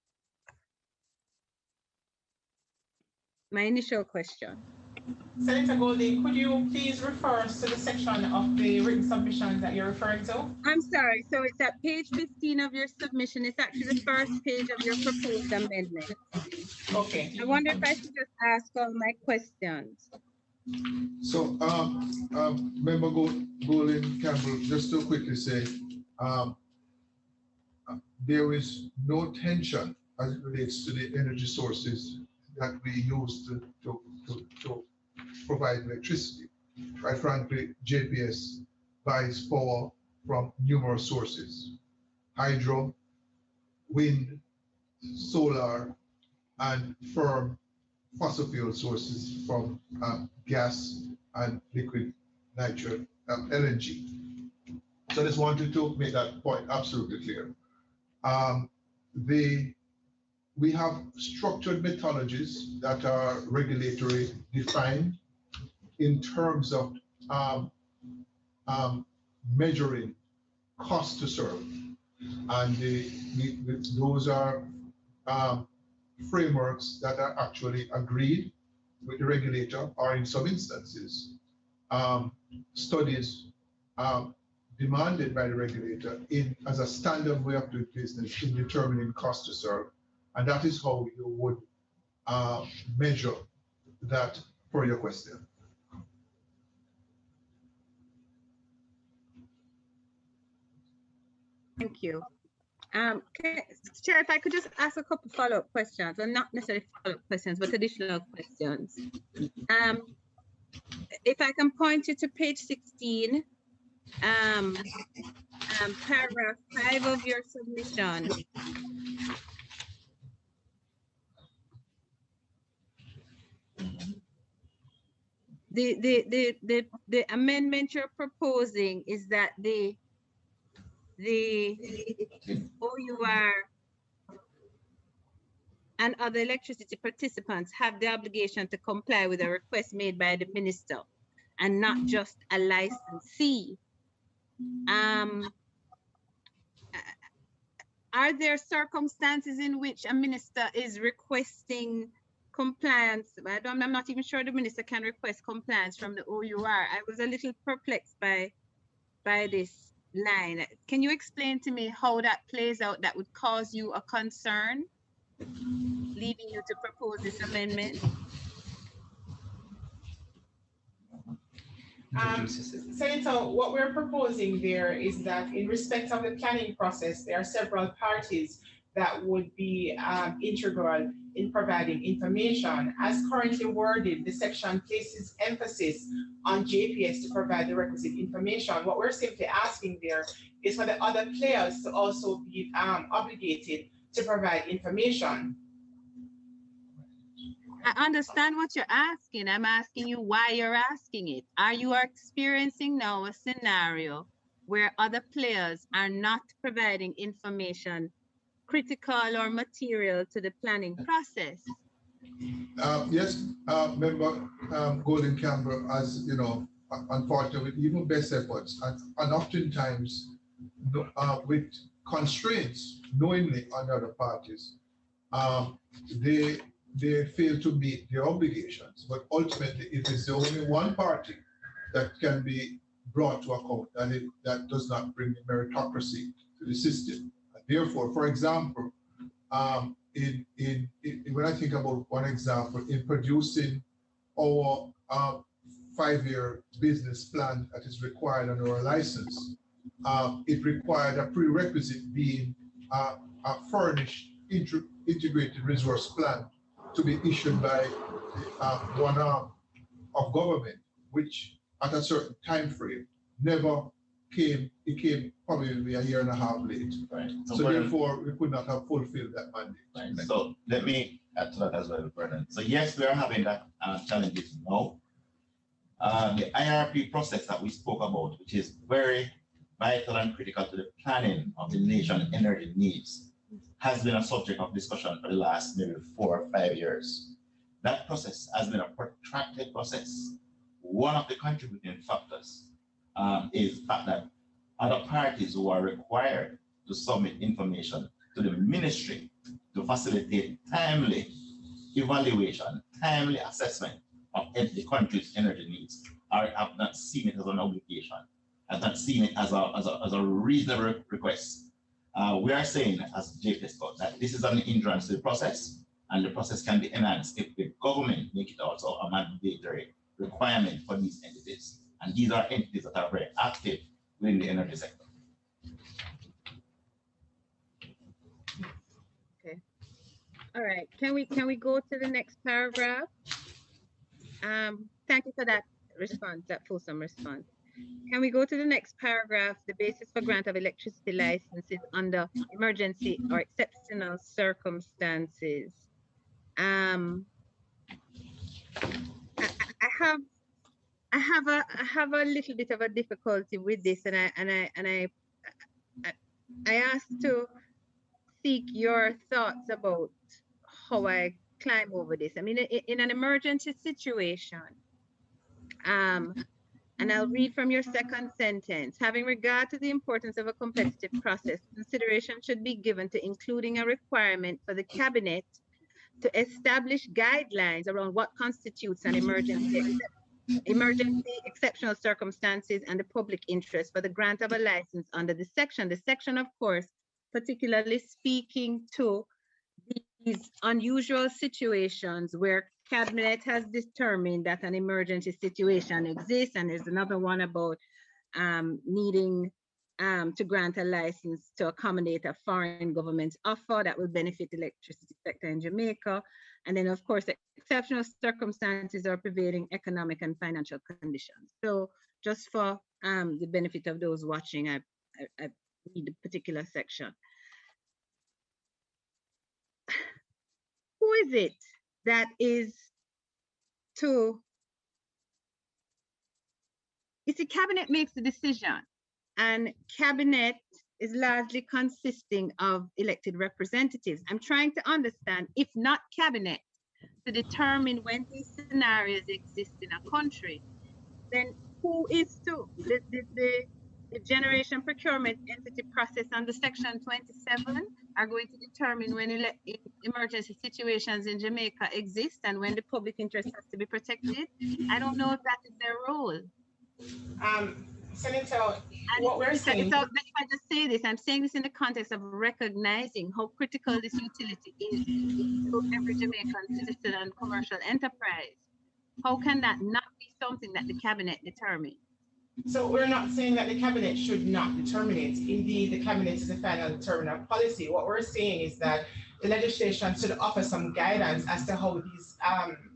My initial question.
Senator Golding, could you please refer us to the section of the written submission that you're referring to?
I'm sorry, so it's at page 15 of your submission. It's actually the first page of your proposed amendment.
Okay.
I wonder if I should just ask all my questions.
So, Member Golden Campbell, just to quickly say, there is no tension as it relates to the energy sources that we use to provide electricity. Quite frankly, JPS buys power from numerous sources: hydro, wind, solar, and firm fossil fuel sources from gas and liquid natural LNG. So I just wanted to make that point absolutely clear. We have structured methodologies that are regulatory defined in terms of measuring cost to serve. And those are frameworks that are actually agreed with the regulator, or in some instances, studies demanded by the regulator as a standard way of doing business in determining cost to serve. And that is how you would measure that for your question.
Thank you. Chair, if I could just ask a couple follow-up questions, or not necessarily follow-up questions, but additional questions. If I can point you to page 16, paragraph 5 of your submission. the amendment you're proposing is that the OUR and other electricity participants have the obligation to comply with a request made by the minister and not just a licensee. Are there circumstances in which a minister is requesting compliance? I'm not even sure the minister can request compliance from the OUR. I was a little perplexed by this line. Can you explain to me how that plays out that would cause you a concern, leading you to propose this amendment?
Senator, what we're proposing there is that in respect of the planning process, there are several parties that would be integral in providing information. As currently worded, the section places emphasis on JPS to provide the requisite information. What we're simply asking there is for the other players to also be obligated to provide information.
I understand what you're asking. I'm asking you why you're asking it. Are you experiencing now a scenario where other players are not providing information critical or material to the planning process?
Yes, Member Golden Campbell, as you know, unfortunately, even best efforts, and oftentimes with constraints, knowingly on other parties, they fail to meet their obligations. But ultimately, it is the only one party that can be brought to account, and that does not bring meritocracy to the system. And therefore, for example, when I think about one example, in producing our 5-year business plan that is required under our license, it required a prerequisite being a furnished integrated resource plan to be issued by one arm of government, which at a certain time frame never came. It came probably a year and a half late.
Right.
So therefore, we could not have fulfilled that mandate.
Right. So let me add to that as well, Vernon. So yes, we are having that challenges now. The IRP process that we spoke about, which is very vital and critical to the planning of the nation's energy needs, has been a subject of discussion for the last maybe 4 or 5 years. That process has been a protracted process. One of the contributing factors is the fact that other parties who are required to submit information to the ministry to facilitate timely evaluation, timely assessment of the country's energy needs have not seen it as an obligation, have not seen it as a reasonable request. We are saying, as JPS thought, that this is an hindrance to the process, and the process can be enhanced if the government make it also a mandatory requirement for these entities. And these are entities that are very active within the energy sector.
Okay. All right. Can we go to the next paragraph? Thank you for that response, that fulsome response. Can we go to the next paragraph? The basis for grant of electricity licenses under emergency or exceptional circumstances. I have a little bit of a difficulty with this, and I asked to seek your thoughts about how I climb over this. I mean, in an emergency situation, and I'll read from your second sentence. Having regard to the importance of a competitive process, consideration should be given to including a requirement for the cabinet to establish guidelines around what constitutes an emergency, exceptional circumstances, and the public interest for the grant of a license under the section. The section, of course, particularly speaking to these unusual situations where cabinet has determined that an emergency situation exists, and there's another one about needing to grant a license to accommodate a foreign government's offer that will benefit the electricity sector in Jamaica. And then, of course, exceptional circumstances are prevailing economic and financial conditions. So just for the benefit of those watching, I read the particular section. Who is it that is to it's the cabinet makes the decision, and cabinet is largely consisting of elected representatives. I'm trying to understand, if not cabinet, to determine when these scenarios exist in a country, then who is to the generation procurement entity process under Section 27 are going to determine when emergency situations in Jamaica exist and when the public interest has to be protected. I don't know if that is their role.
Senator, what we're saying.
So if I just say this, I'm saying this in the context of recognizing how critical this utility is to every Jamaican citizen and commercial enterprise. How can that not be something that the cabinet determines?
So we're not saying that the cabinet should not determine it. Indeed, the cabinet is the final determiner of policy. What we're saying is that the legislation should offer some guidance as to how these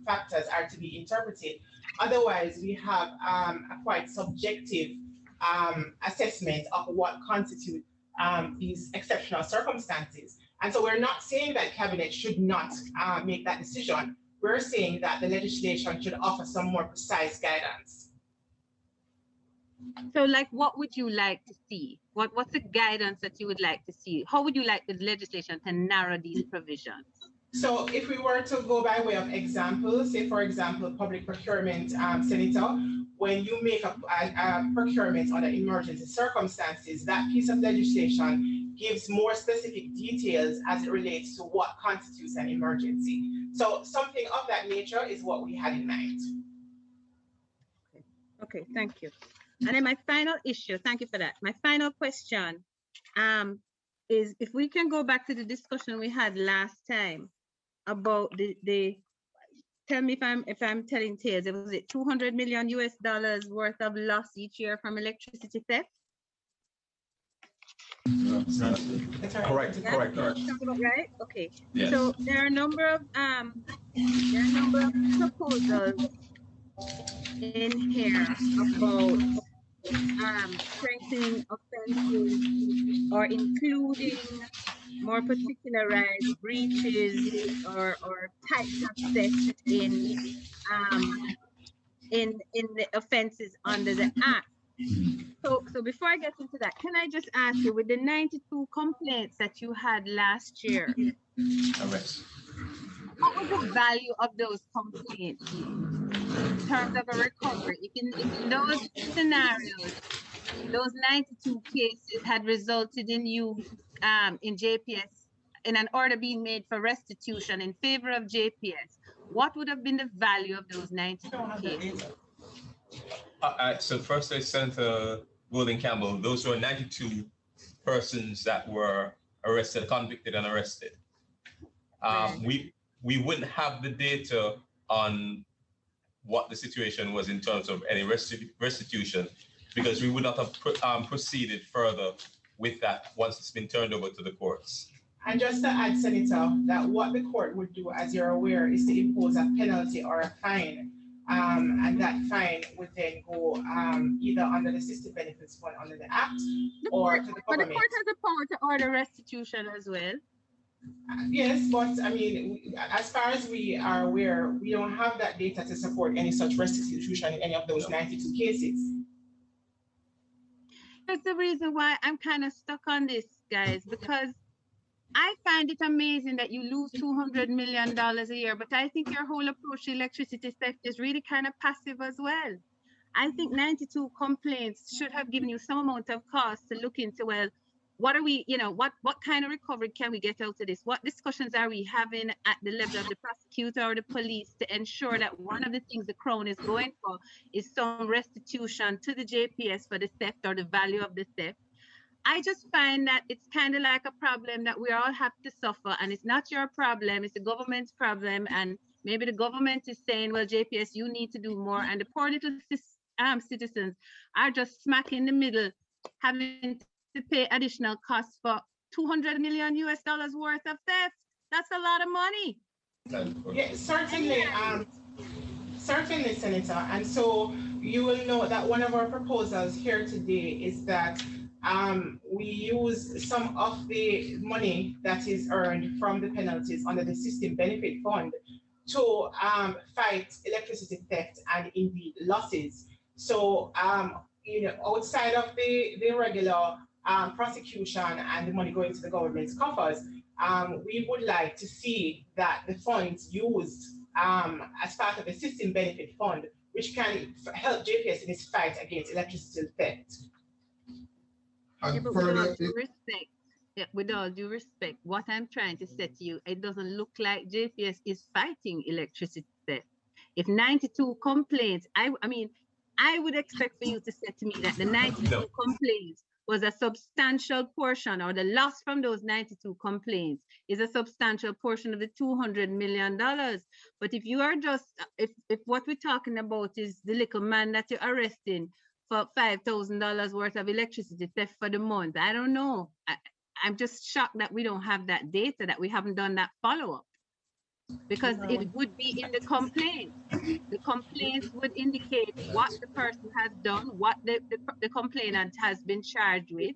factors are to be interpreted. Otherwise, we have a quite subjective assessment of what constitute these exceptional circumstances. And so we're not saying that cabinet should not make that decision. We're saying that the legislation should offer some more precise guidance.
So like, what would you like to see? What's the guidance that you would like to see? How would you like the legislation to narrow these provisions?
So if we were to go by way of example, say for example, public procurement, Senator, when you make a procurement under emergency circumstances, that piece of legislation gives more specific details as it relates to what constitutes an emergency. So something of that nature is what we had in mind.
Okay, thank you. And then my final issue, thank you for that. My final question is if we can go back to the discussion we had last time about the tell me if I'm telling tales, it was it $200 million US worth of loss each year from electricity theft?
Correct.
Right? Okay.
Yes.
So there are a number of proposals in here about strengthening offenses or including more particularized breaches or types of theft in the offenses under the Act. So before I get into that, can I just ask you, with the 92 complaints that you had last year, what was the value of those complaints in terms of a recovery? If in those scenarios, those 92 cases had resulted in you in JPS, in an order being made for restitution in favor of JPS, what would have been the value of those 92 cases?
So first, I sent Golden Campbell. Those were 92 persons that were arrested, convicted, and arrested. We wouldn't have the data on what the situation was in terms of any restitution, because we would not have proceeded further with that once it's been turned over to the courts.
And just to add, Senator, that what the court would do, as you're aware, is to impose a penalty or a fine. And that fine would then go either under the System Benefits Fund under the Act or to the government.
But the court has the power to order restitution as well.
Yes, but I mean, as far as we are aware, we don't have that data to support any such restitution in any of those 92 cases.
That's the reason why I'm kind of stuck on this, guys, because I find it amazing that you lose $200 million a year, but I think your whole approach to electricity theft is really kind of passive as well. I think 92 complaints should have given you some amount of cost to look into, well, what are we, what kind of recovery can we get out of this? What discussions are we having at the level of the prosecutor or the police to ensure that one of the things the Crown is going for is some restitution to the JPS for the theft or the value of the theft? I just find that it's kind of like a problem that we all have to suffer, and it's not your problem, it's the government's problem, and maybe the government is saying, well, JPS, you need to do more, and the poor little citizens are just smack in the middle, having to pay additional costs for $200 million US worth of theft. That's a lot of money.
Yeah, certainly, certainly, Senator. And so you will know that one of our proposals here today is that we use some of the money that is earned from the penalties under the System Benefit Fund to fight electricity theft and indeed losses. So, outside of the regular prosecution and the money going to the government's coffers, we would like to see that the funds used as part of the system benefit fund, which can help JPS in its fight against electricity theft.
Yeah, but with all due respect, with all due respect, what I'm trying to say to you, it doesn't look like JPS is fighting electricity theft. If 92 complaints, I mean, I would expect for you to say to me that the 92 complaints was a substantial portion, or the loss from those 92 complaints is a substantial portion of the $200 million. But if you are just, if what we're talking about is the little man that you're arresting for $5,000 worth of electricity theft for the month, I don't know. I'm just shocked that we don't have that data, that we haven't done that follow-up. Because it would be in the complaint. The complaint would indicate what the person has done, what the complainant has been charged with,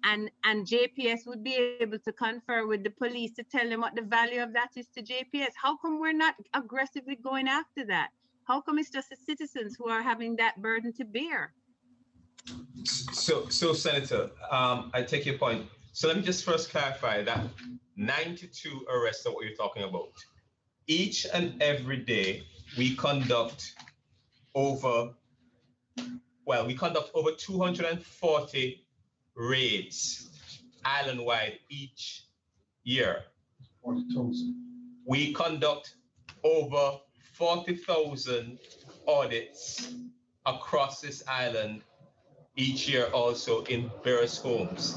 and JPS would be able to confer with the police to tell them what the value of that is to JPS. How come we're not aggressively going after that? How come it's just the citizens who are having that burden to bear?
So Senator, I take your point. So let me just first clarify that 92 arrests are what you're talking about. Each and every day, we conduct over 240 raids island-wide each year.
40,000.
We conduct over 40,000 audits across this island each year also in various homes.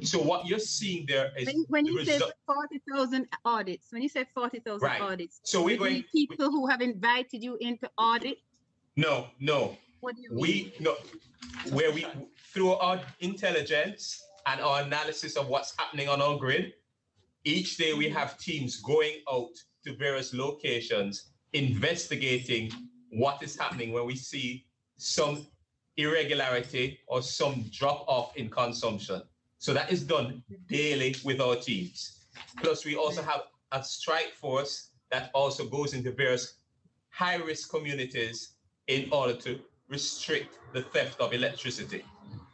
So what you're seeing there is
when you say 40,000 audits, when you say 40,000 audits,
so we're going
people who have invited you into audit?
No.
What do you mean?
Where we through our intelligence and our analysis of what's happening on our grid, each day we have teams going out to various locations investigating what is happening when we see some irregularity or some drop off in consumption. So that is done daily with our teams. Plus, we also have a strike force that also goes into various high-risk communities in order to restrict the theft of electricity.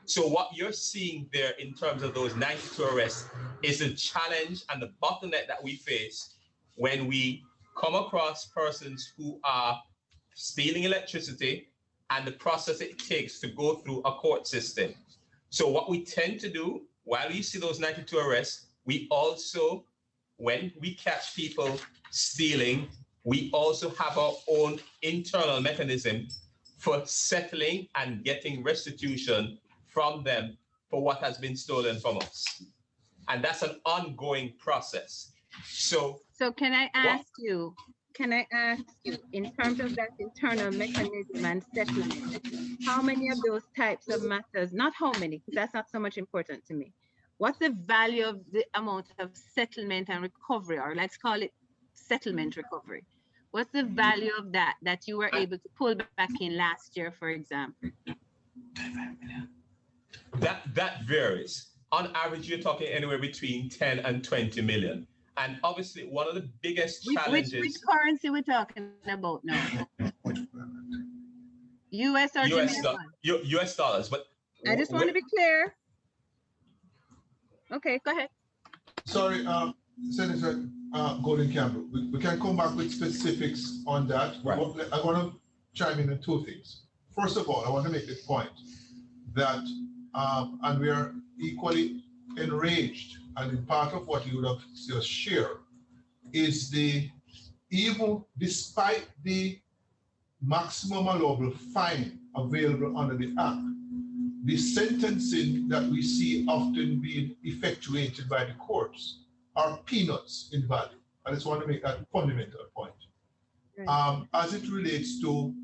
So what you're seeing there in terms of those 92 arrests is the challenge and the bottleneck that we face when we come across persons who are stealing electricity and the process it takes to go through a court system. So what we tend to do, while you see those 92 arrests, we also, when we catch people stealing, we also have our own internal mechanism for settling and getting restitution from them for what has been stolen from us. And that's an ongoing process. So
can I ask you, in terms of that internal mechanism and settlement, how many of those types of matters, not how many, because that's not so much important to me. What's the value of the amount of settlement and recovery, or let's call it settlement recovery? What's the value of that you were able to pull back in last year, for example?
That varies. On average, you're talking anywhere between 10 and 20 million. And obviously, one of the biggest challenges...
Which currency we're talking about now? US or Jamaican?
US dollars, but...
I just want to be clear. Okay, go ahead.
Sorry, Senator Golden Campbell, we can come back with specifics on that. Right. I want to chime in on two things. First of all, I want to make the point that, and we are equally enraged, and in part of what you would have just shared, is even despite the maximum allowable fine available under the Act, the sentencing that we see often being effectuated by the courts are peanuts in value. I just want to make that fundamental point. Right. As it relates to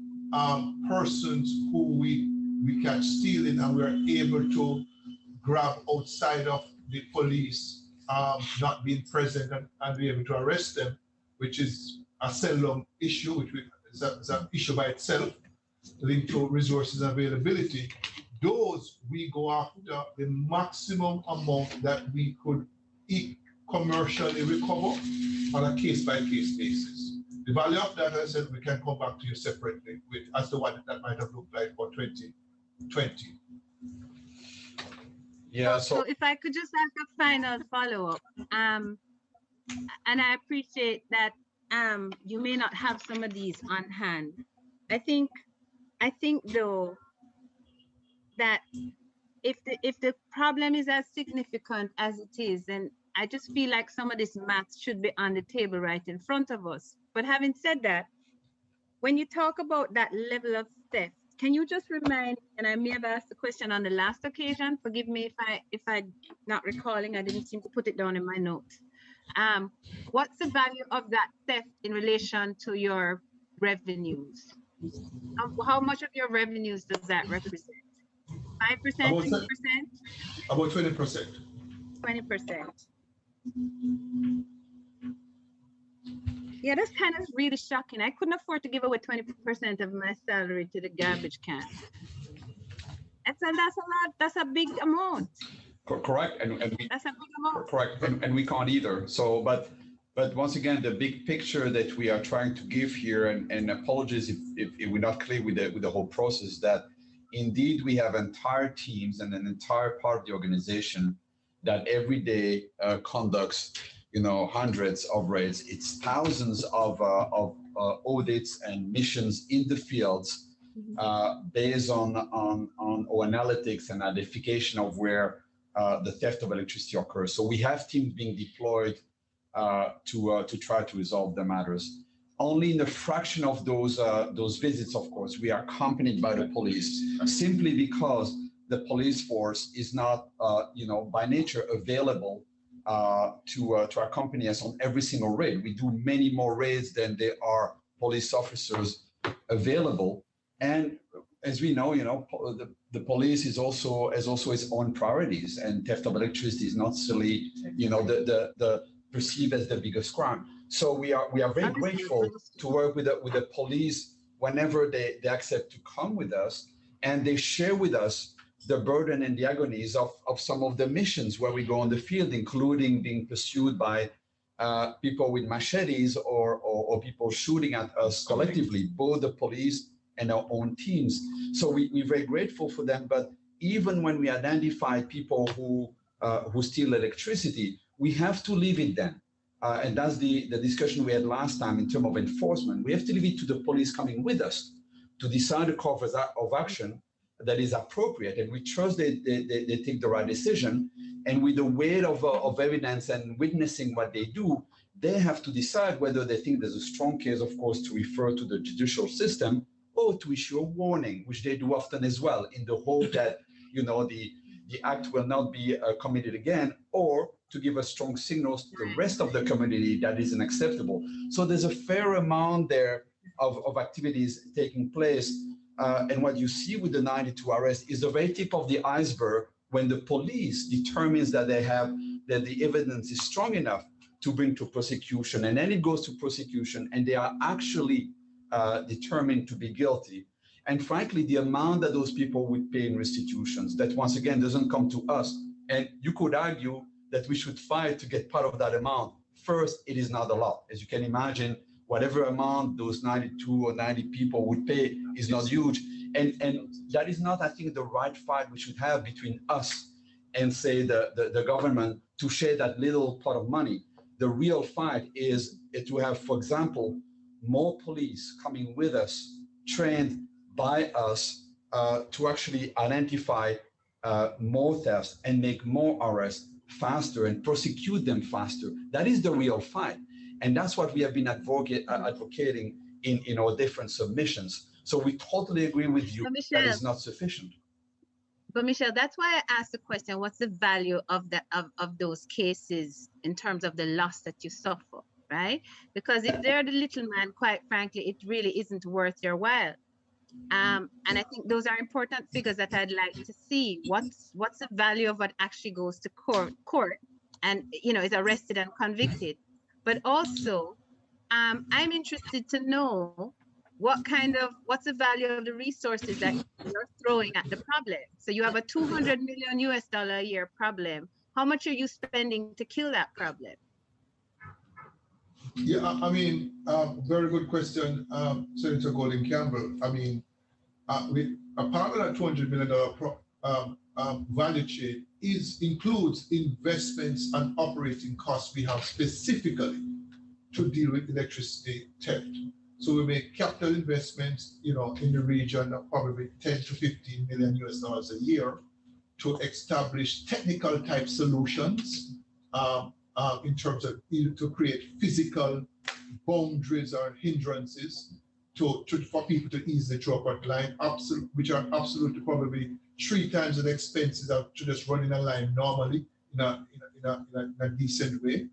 persons who we catch stealing and we are able to grab outside of the police not being present and be able to arrest them, which is a seldom issue, which is an issue by itself, linked to resources availability. Those we go after the maximum amount that we could commercially recover on a case-by-case basis. The value of that, I said, we can come back to you separately with as to what that might have looked like for 2020.
Yeah,
So if I could just ask a final follow-up, and I appreciate that you may not have some of these on hand. I think though that if the problem is as significant as it is, then I just feel like some of this math should be on the table right in front of us. But having said that, when you talk about that level of theft, can you just remind, and I may have asked the question on the last occasion, forgive me if I'm not recalling, I didn't seem to put it down in my notes. What's the value of that theft in relation to your revenues? How much of your revenues does that represent? 5%, 6%?
About 20%.
20%. Yeah, that's kind of really shocking. I couldn't afford to give away 20% of my salary to the garbage can. That's a lot. That's a big amount.
Correct, and we,
that's a big amount.
Correct, and we can't either. So, but once again, the big picture that we are trying to give here, and apologies if we're not clear with the whole process, that indeed we have entire teams and an entire part of the organization that every day conducts, hundreds of raids. It's thousands of audits and missions in the fields based on our analytics and identification of where the theft of electricity occurs. So we have teams being deployed to try to resolve the matters. Only in a fraction of those visits, of course, we are accompanied by the police, simply because the police force is not, by nature available to accompany us on every single raid. We do many more raids than there are police officers available. And as we know, the police has also its own priorities, and theft of electricity is not necessarily, the perceived as the biggest crime. So we are very grateful to work with the police whenever they accept to come with us, and they share with us the burden and the agonies of some of the missions where we go on the field, including being pursued by people with machetes or people shooting at us collectively, both the police and our own teams. So we're very grateful for them. But even when we identify people who steal electricity, we have to leave it then. And that's the discussion we had last time in terms of enforcement. We have to leave it to the police coming with us to decide the course of action that is appropriate. And we trust they take the right decision. And with the weight of evidence and witnessing what they do, they have to decide whether they think there's a strong case, of course, to refer to the judicial system or to issue a warning, which they do often as well, in the hope that, the act will not be committed again, or to give a strong signals to the rest of the community that isn't acceptable. So there's a fair amount there of activities taking place. And what you see with the 92 arrests is the very tip of the iceberg when the police determines that that the evidence is strong enough to bring to prosecution. And then it goes to prosecution and they are actually determined to be guilty. And frankly, the amount that those people would pay in restitutions, that once again doesn't come to us. And you could argue that we should fight to get part of that amount. First, it is not a lot. As you can imagine, whatever amount those 92 or 90 people would pay is not huge. And that is not, I think, the right fight we should have between us and, say, the government to share that little pot of money. The real fight is to have, for example, more police coming with us, trained by us to actually identify more thefts and make more arrests faster and prosecute them faster. That is the real fight. And that's what we have been advocating in our different submissions. So we totally agree with you that is not sufficient.
But Michelle, that's why I asked the question, what's the value of those cases in terms of the loss that you suffer, right? Because if they're the little man, quite frankly, it really isn't worth your while. And I think those are important figures that I'd like to see. What's the value of what actually goes to court and is arrested and convicted? But also, I'm interested to know what's the value of the resources that you're throwing at the problem. So you have a $200 million a year problem. How much are you spending to kill that problem?
Yeah, very good question, Senator Golden Campbell. I mean, a part of that $200 million value chain includes investments and operating costs we have specifically to deal with electricity theft. So we make capital investments, in the region of probably 10 to 15 million US dollars a year to establish technical type solutions in terms of to create physical boundaries or hindrances for people to easily throw up a line, which are absolutely probably 3 times the expenses of to just running a line normally in a decent way.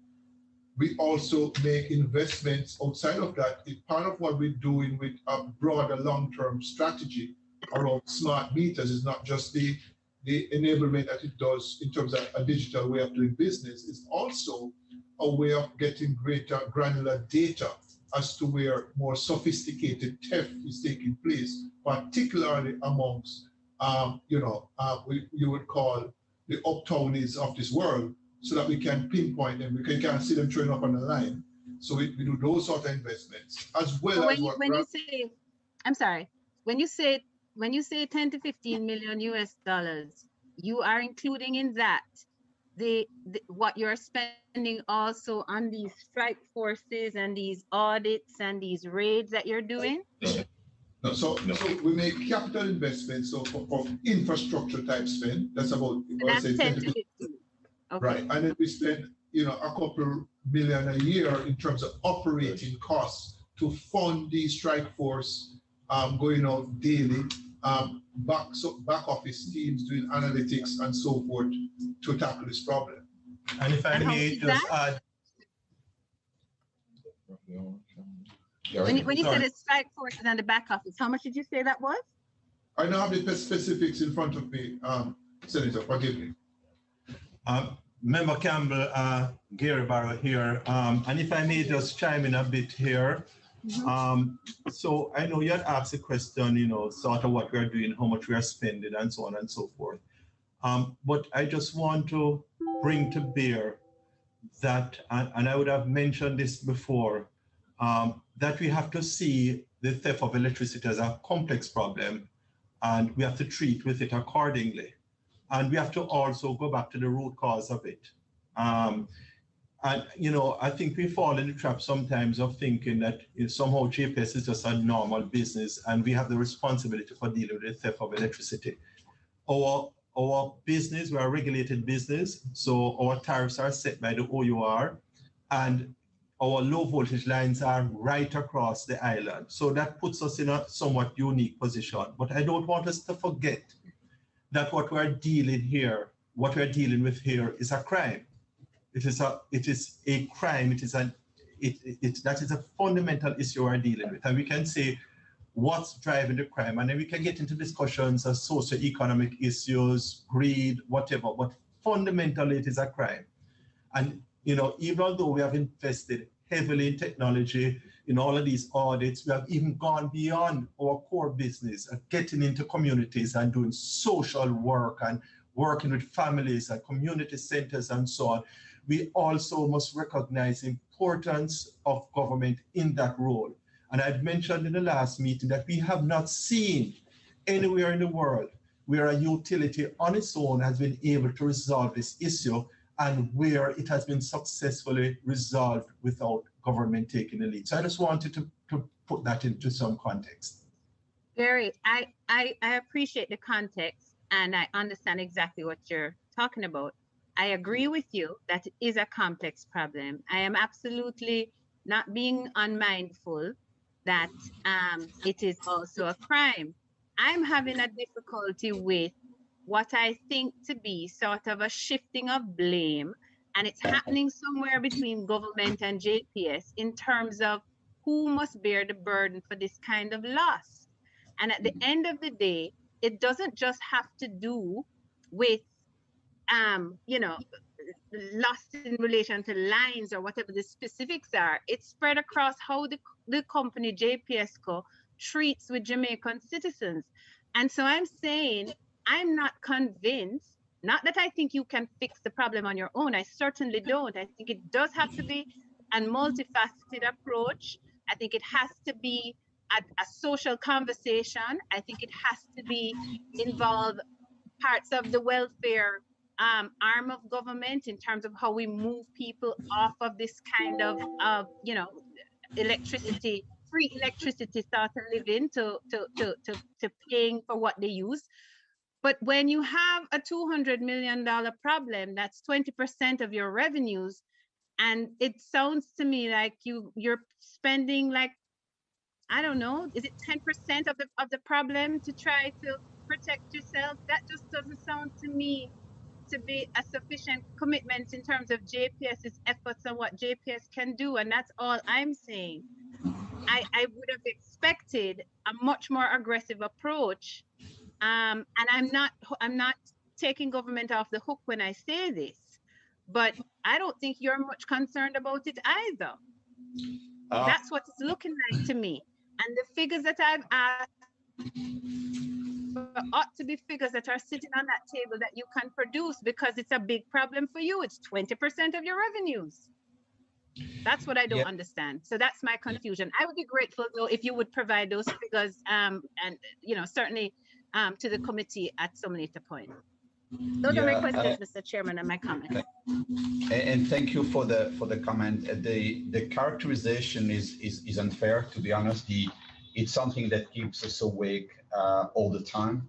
We also make investments outside of that. It's part of what we're doing with a broader long-term strategy around smart meters. Is not just the enablement that it does in terms of a digital way of doing business. It's also a way of getting greater granular data as to where more sophisticated theft is taking place, particularly amongst, you would call the uptownies of this world, so that we can pinpoint them. We can see them throwing up on the line. So we do those sort of investments as well.
So
as
when you say, I'm sorry, when you say 10 to 15 million US dollars, you are including in that what you're spending also on these strike forces and these audits and these raids that you're doing?
No, so we make capital investments, so for infrastructure type spend, that's about,
that's 10 to 15. Okay.
Right, and then we spend, a couple million a year in terms of operating costs to fund the strike force going out daily, back office teams doing analytics and so forth to tackle this problem.
And if I may just add.
When you said it's strike forces and the back office, how much did you say that was?
I don't have the specifics in front of me, Senator, forgive me.
Member Campbell, Gary Barrow here, and if I may just chime in a bit here. So I know you had asked a question, sort of what we're doing, how much we are spending and so on and so forth. But I just want to bring to bear that, and I would have mentioned this before, that we have to see the theft of electricity as a complex problem, and we have to treat with it accordingly. And we have to also go back to the root cause of it. And, I think we fall in the trap sometimes of thinking that somehow JPS is just a normal business and we have the responsibility for dealing with the theft of electricity. Our business, we're a regulated business, so our tariffs are set by the OUR, and our low voltage lines are right across the island. So that puts us in a somewhat unique position. But I don't want us to forget that what we're dealing with here is a crime. It is a crime. That is a fundamental issue we're dealing with. And we can say what's driving the crime, and then we can get into discussions of socioeconomic issues, greed, whatever, but fundamentally it is a crime. And even though we have invested heavily in technology, in all of these audits, we have even gone beyond our core business of getting into communities and doing social work and working with families and community centers and so on. We also must recognize the importance of government in that role. And I've mentioned in the last meeting that we have not seen anywhere in the world where a utility on its own has been able to resolve this issue and where it has been successfully resolved without government taking the lead. So I just wanted to put that into some context.
Gary, I appreciate the context and I understand exactly what you're talking about. I agree with you that it is a complex problem. I am absolutely not being unmindful that it is also a crime. I'm having a difficulty with what I think to be sort of a shifting of blame, and it's happening somewhere between government and JPS in terms of who must bear the burden for this kind of loss. And at the end of the day, it doesn't just have to do with loss in relation to lines or whatever the specifics are. It's spread across how the company JPSco treats with Jamaican citizens. And so I'm saying, I'm not convinced, not that I think you can fix the problem on your own. I certainly don't. I think it does have to be and multifaceted approach. I think it has to be a social conversation. I think it has to be involve parts of the welfare arm of government in terms of how we move people off of this kind of electricity, free electricity sort of living to paying for what they use. But when you have a $200 million problem, that's 20% of your revenues. And it sounds to me like you're spending like, I don't know, is it 10% of the problem to try to protect yourself? That just doesn't sound to me to be a sufficient commitment in terms of JPS's efforts and what JPS can do. And that's all I'm saying. I would have expected a much more aggressive approach. And I'm not taking government off the hook when I say this, but I don't think you're much concerned about it either. That's what it's looking like to me. And the figures that I've asked ought to be figures that are sitting on that table that you can produce, because it's a big problem for you. It's 20% of your revenues. That's what I don't understand. So that's my confusion. I would be grateful though if you would provide those figures and certainly to the committee at some later point. Those are my questions, Mr. Chairman, and my comments.
And thank you for the comment. The characterization is unfair, to be honest. It's something that keeps us awake all the time.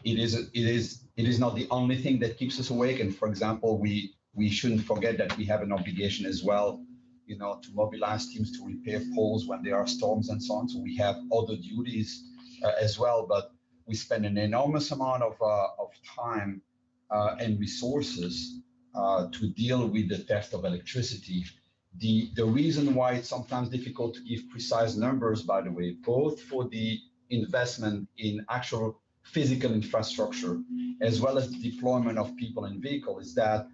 It is not the only thing that keeps us awake. And for example, we shouldn't forget that we have an obligation as well, to mobilize teams to repair poles when there are storms and so on. So we have other duties as well, but we spend an enormous amount of time and resources to deal with the theft of electricity. The reason why it's sometimes difficult to give precise numbers, by the way, both for the investment in actual physical infrastructure as well as the deployment of people and vehicles, is that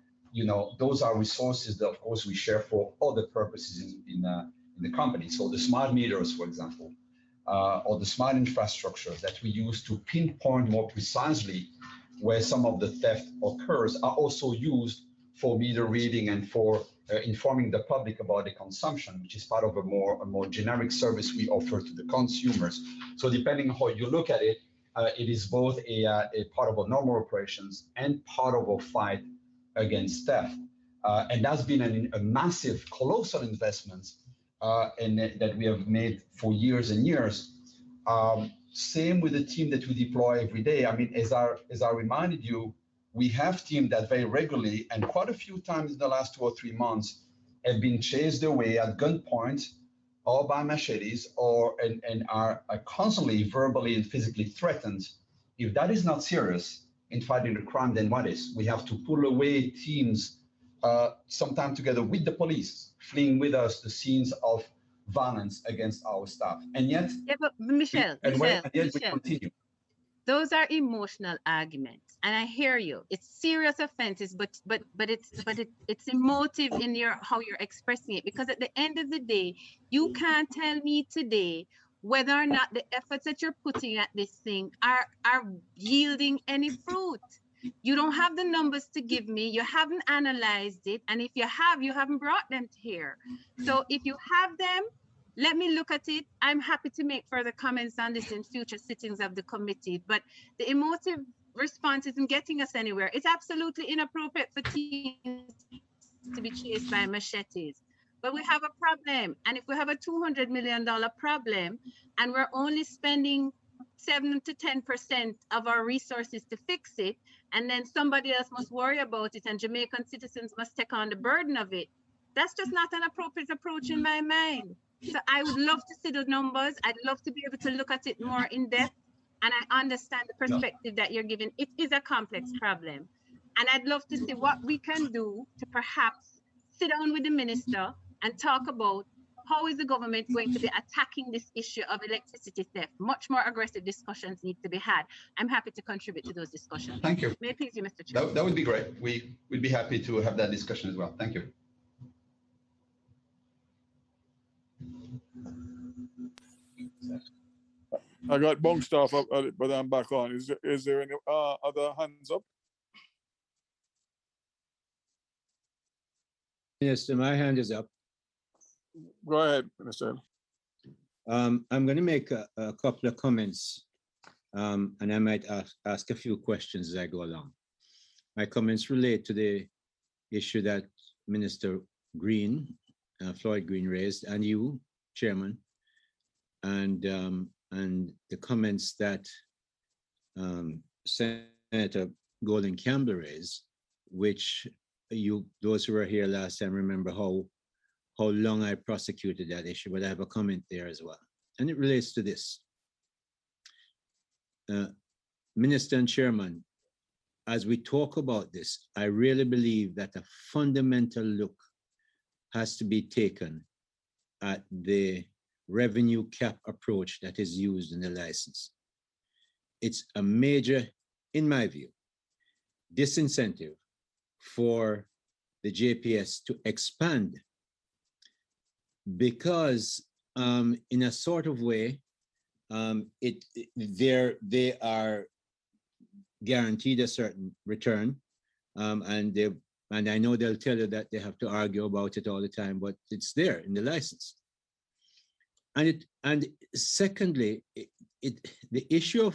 those are resources that of course we share for other purposes in the company. So the smart meters, for example, or the smart infrastructure that we use to pinpoint more precisely where some of the theft occurs are also used for meter reading and for informing the public about the consumption, which is part of a more generic service we offer to the consumers. So depending on how you look at it, it is both a part of our normal operations and part of our fight against theft. And that's been a massive, colossal investment that we have made for years and years. Same with the team that we deploy every day. I mean, as I reminded you, we have teams that very regularly and quite a few times in the last 2 or 3 months have been chased away at gunpoint or by machetes and are constantly verbally and physically threatened. If that is not serious in fighting the crime, then what is? We have to pull away teams, sometimes together with the police, fleeing with us the scenes of violence against our staff. And yet,
but Michelle,
we continue.
Those are emotional arguments, and I hear you. It's serious offenses, but it's emotive in how you're expressing it. Because at the end of the day, you can't tell me today whether or not the efforts that you're putting at this thing are yielding any fruit. You don't have the numbers to give me. You haven't analyzed it, and if you have, you haven't brought them here. So if you have them, let me look at it. I'm happy to make further comments on this in future sittings of the committee, but the emotive response isn't getting us anywhere. It's absolutely inappropriate for teams to be chased by machetes. But we have a problem. And if we have a $200 million problem and we're only spending 7 to 10% of our resources to fix it, and then somebody else must worry about it and Jamaican citizens must take on the burden of it, that's just not an appropriate approach in my mind. So I would love to see the numbers. I'd love to be able to look at it more in depth. And I understand the perspective that you're giving. It is a complex problem. And I'd love to see what we can do to perhaps sit down with the minister and talk about how is the government going to be attacking this issue of electricity theft. Much more aggressive discussions need to be had. I'm happy to contribute to those discussions.
Thank you.
May it please you, Mr. Chair.
That would be great. We'd be happy to have that discussion as well. Thank you.
I got bounced off, but I'm back on. Is there any other hands up?
Yes, my hand is up.
Go ahead, Mr.
I'm going to make a couple of comments, and I might ask a few questions as I go along. My comments relate to the issue that Minister Green, Floyd Green raised, and you, Chairman, and the comments that Senator Golden Campbell raised, which those who were here last time remember how long I prosecuted that issue, but I have a comment there as well. And it relates to this. Minister and Chairman, as we talk about this, I really believe that a fundamental look has to be taken at the revenue cap approach that is used in the license. It's a major, in my view, disincentive for the JPS to expand, because in a sort of way, they are guaranteed a certain return, and I know they'll tell you that they have to argue about it all the time, but it's there in the license. And secondly, the issue of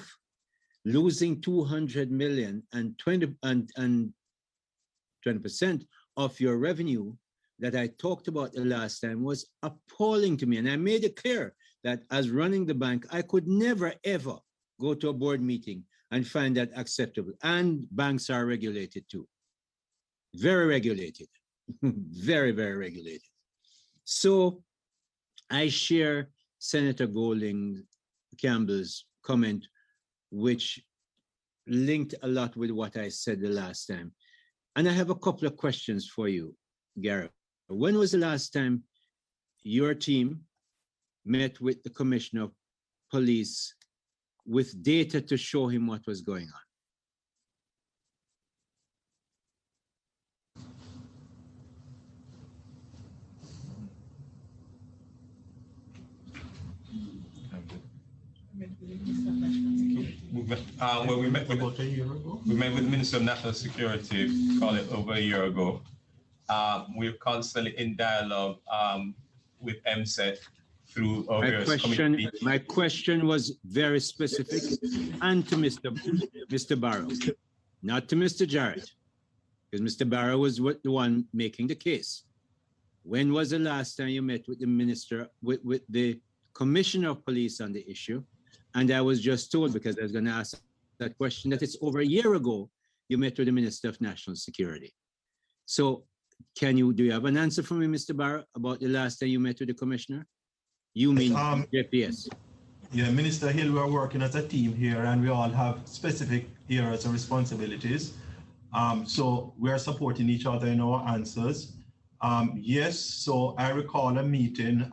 losing 200 million and 20% of your revenue that I talked about the last time was appalling to me. And I made it clear that as running the bank, I could never, ever go to a board meeting and find that acceptable. And banks are regulated too. Very regulated, very, very regulated. So I share Senator Golding Campbell's comment, which linked a lot with what I said the last time. And I have a couple of questions for you, Gareth. When was the last time your team met with the Commissioner of Police with data to show him what was going on?
Well, we met with a year ago. We met with the Minister of National Security, call it over a year ago. We're constantly in dialogue with MSET through our various committees.
My question was very specific, and to Mr. Barrow, not to Mr. Jarrett, because Mr. Barrow was the one making the case. When was the last time you met with the minister, with the Commissioner of Police on the issue? And I was just told, because I was going to ask that question, that it's over a year ago you met with the Minister of National Security. So do you have an answer for me, Mr. Barrow, about the last time you met with the Commissioner? You mean JPS?
Yeah, Minister Hill, we're working as a team here, and we all have specific areas and responsibilities. So we are supporting each other in our answers. Yes, so I recall a meeting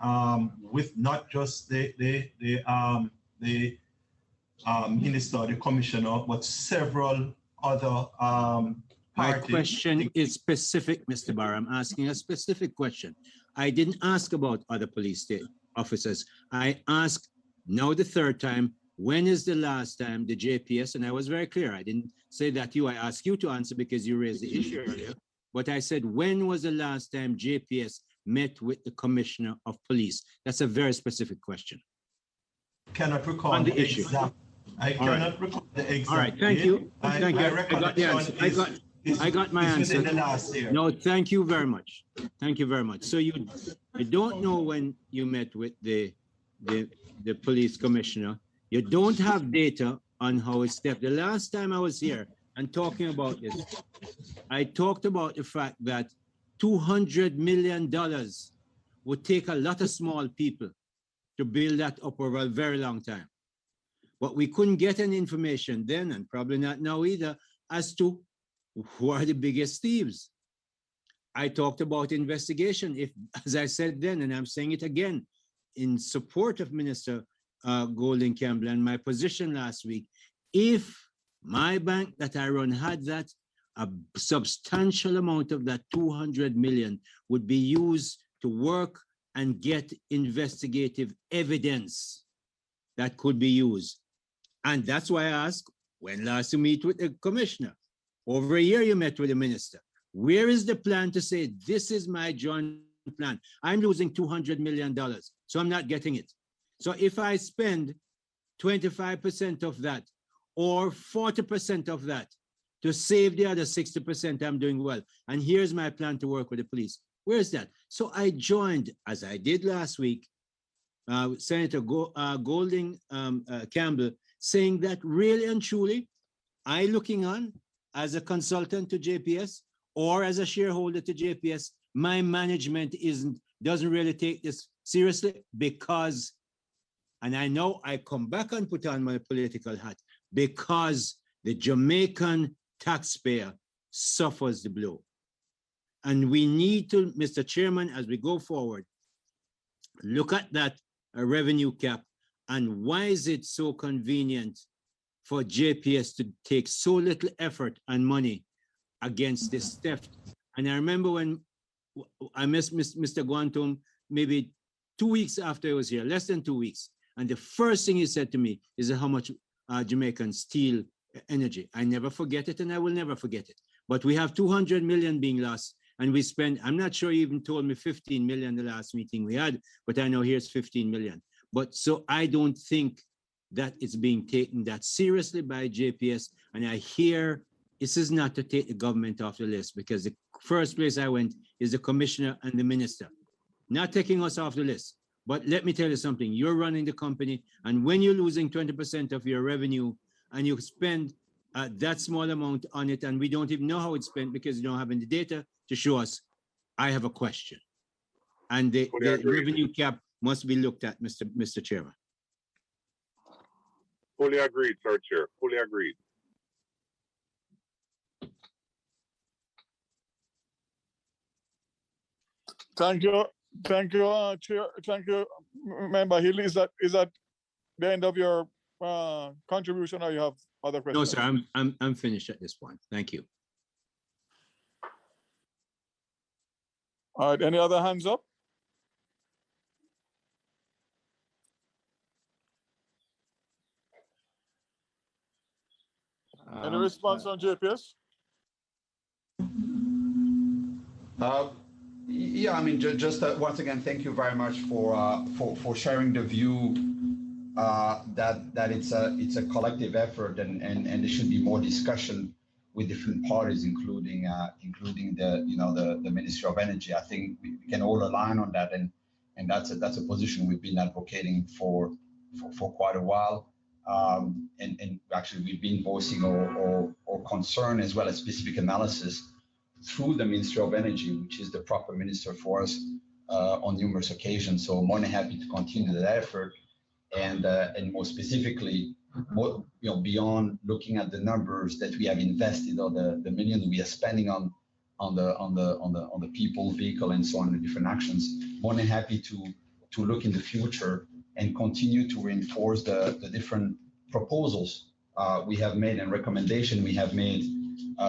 with not just the minister, the commissioner, but several other parties.
My question is specific, Mr. Barrow. I'm asking a specific question. I didn't ask about other police officers. I asked, now the third time, when is the last time the JPS, and I was very clear, I didn't say that I asked you to answer because you raised the issue earlier, but I said, when was the last time JPS met with the Commissioner of Police? That's a very specific question.
Cannot recall
on the
the
issue.
exact. I cannot recall the exact.
All right, thank you. Thank you. I got the answer. I got my answer.
The last year.
No, thank you very much. Thank you very much. So you don't know when you met with the police commissioner. You don't have data on how it's stepped. The last time I was here and talking about this, I talked about the fact that $200 million would take a lot of small people to build that up over a very long time. But we couldn't get any information then, and probably not now either, as to who are the biggest thieves. I talked about investigation. If, as I said then, and I'm saying it again, in support of Minister Golding Campbell and my position last week, if my bank that I run had that, a substantial amount of that 200 million would be used to work and get investigative evidence that could be used. And that's why I asked, when last you meet with the commissioner? Over a year you met with the minister. Where is the plan to say, this is my joint plan. I'm losing $200 million, so I'm not getting it. So if I spend 25% of that or 40% of that to save the other 60%, I'm doing well. And here's my plan to work with the police. Where's that? So I joined, as I did last week, Senator Golding Campbell, saying that really and truly, I looking on as a consultant to JPS or as a shareholder to JPS, my management doesn't really take this seriously because, and I know I come back and put on my political hat, because the Jamaican taxpayer suffers the blow. And we need to, Mr. Chairman, as we go forward, look at that revenue cap and why is it so convenient for JPS to take so little effort and money against this theft. And I remember when I met Mr. Guantum maybe 2 weeks after I was here, less than 2 weeks. And the first thing he said to me is how much Jamaicans steal energy. I never forget it and I will never forget it. But we have 200 million being lost and we spend, I'm not sure he even told me 15 million the last meeting we had, but I know here's 15 million. But so I don't think that it's being taken that seriously by JPS. And I hear this is not to take the government off the list because the first place I went is the commissioner and the minister, not taking us off the list. But let me tell you something, you're running the company and when you're losing 20% of your revenue and you spend that small amount on it and we don't even know how it's spent because you don't have any data to show us, I have a question. And the revenue cap must be looked at, Mr. Chairman.
Fully agreed, sir, Chair. Fully agreed.
Thank you, Chair. Thank you, Member Hill. Is that the end of your contribution, or you have other questions?
No, sir. I'm finished at this point. Thank you.
All right. Any other hands up? Any response on JPS?
Yeah, I mean, just once again, thank you very much for sharing the view that it's a collective effort and there should be more discussion with different parties, including the Ministry of Energy. I think we can all align on that, and that's a position we've been advocating for quite a while. And actually, we've been voicing our concern as well as specific analysis through the Ministry of Energy, which is the proper minister for us on numerous occasions. So more than happy to continue that effort, and more specifically, beyond looking at the numbers that we have invested or the millions we are spending on the people, vehicle, and so on, the different actions. More than happy to look in the future and continue to reinforce the different proposals we have made and recommendation we have made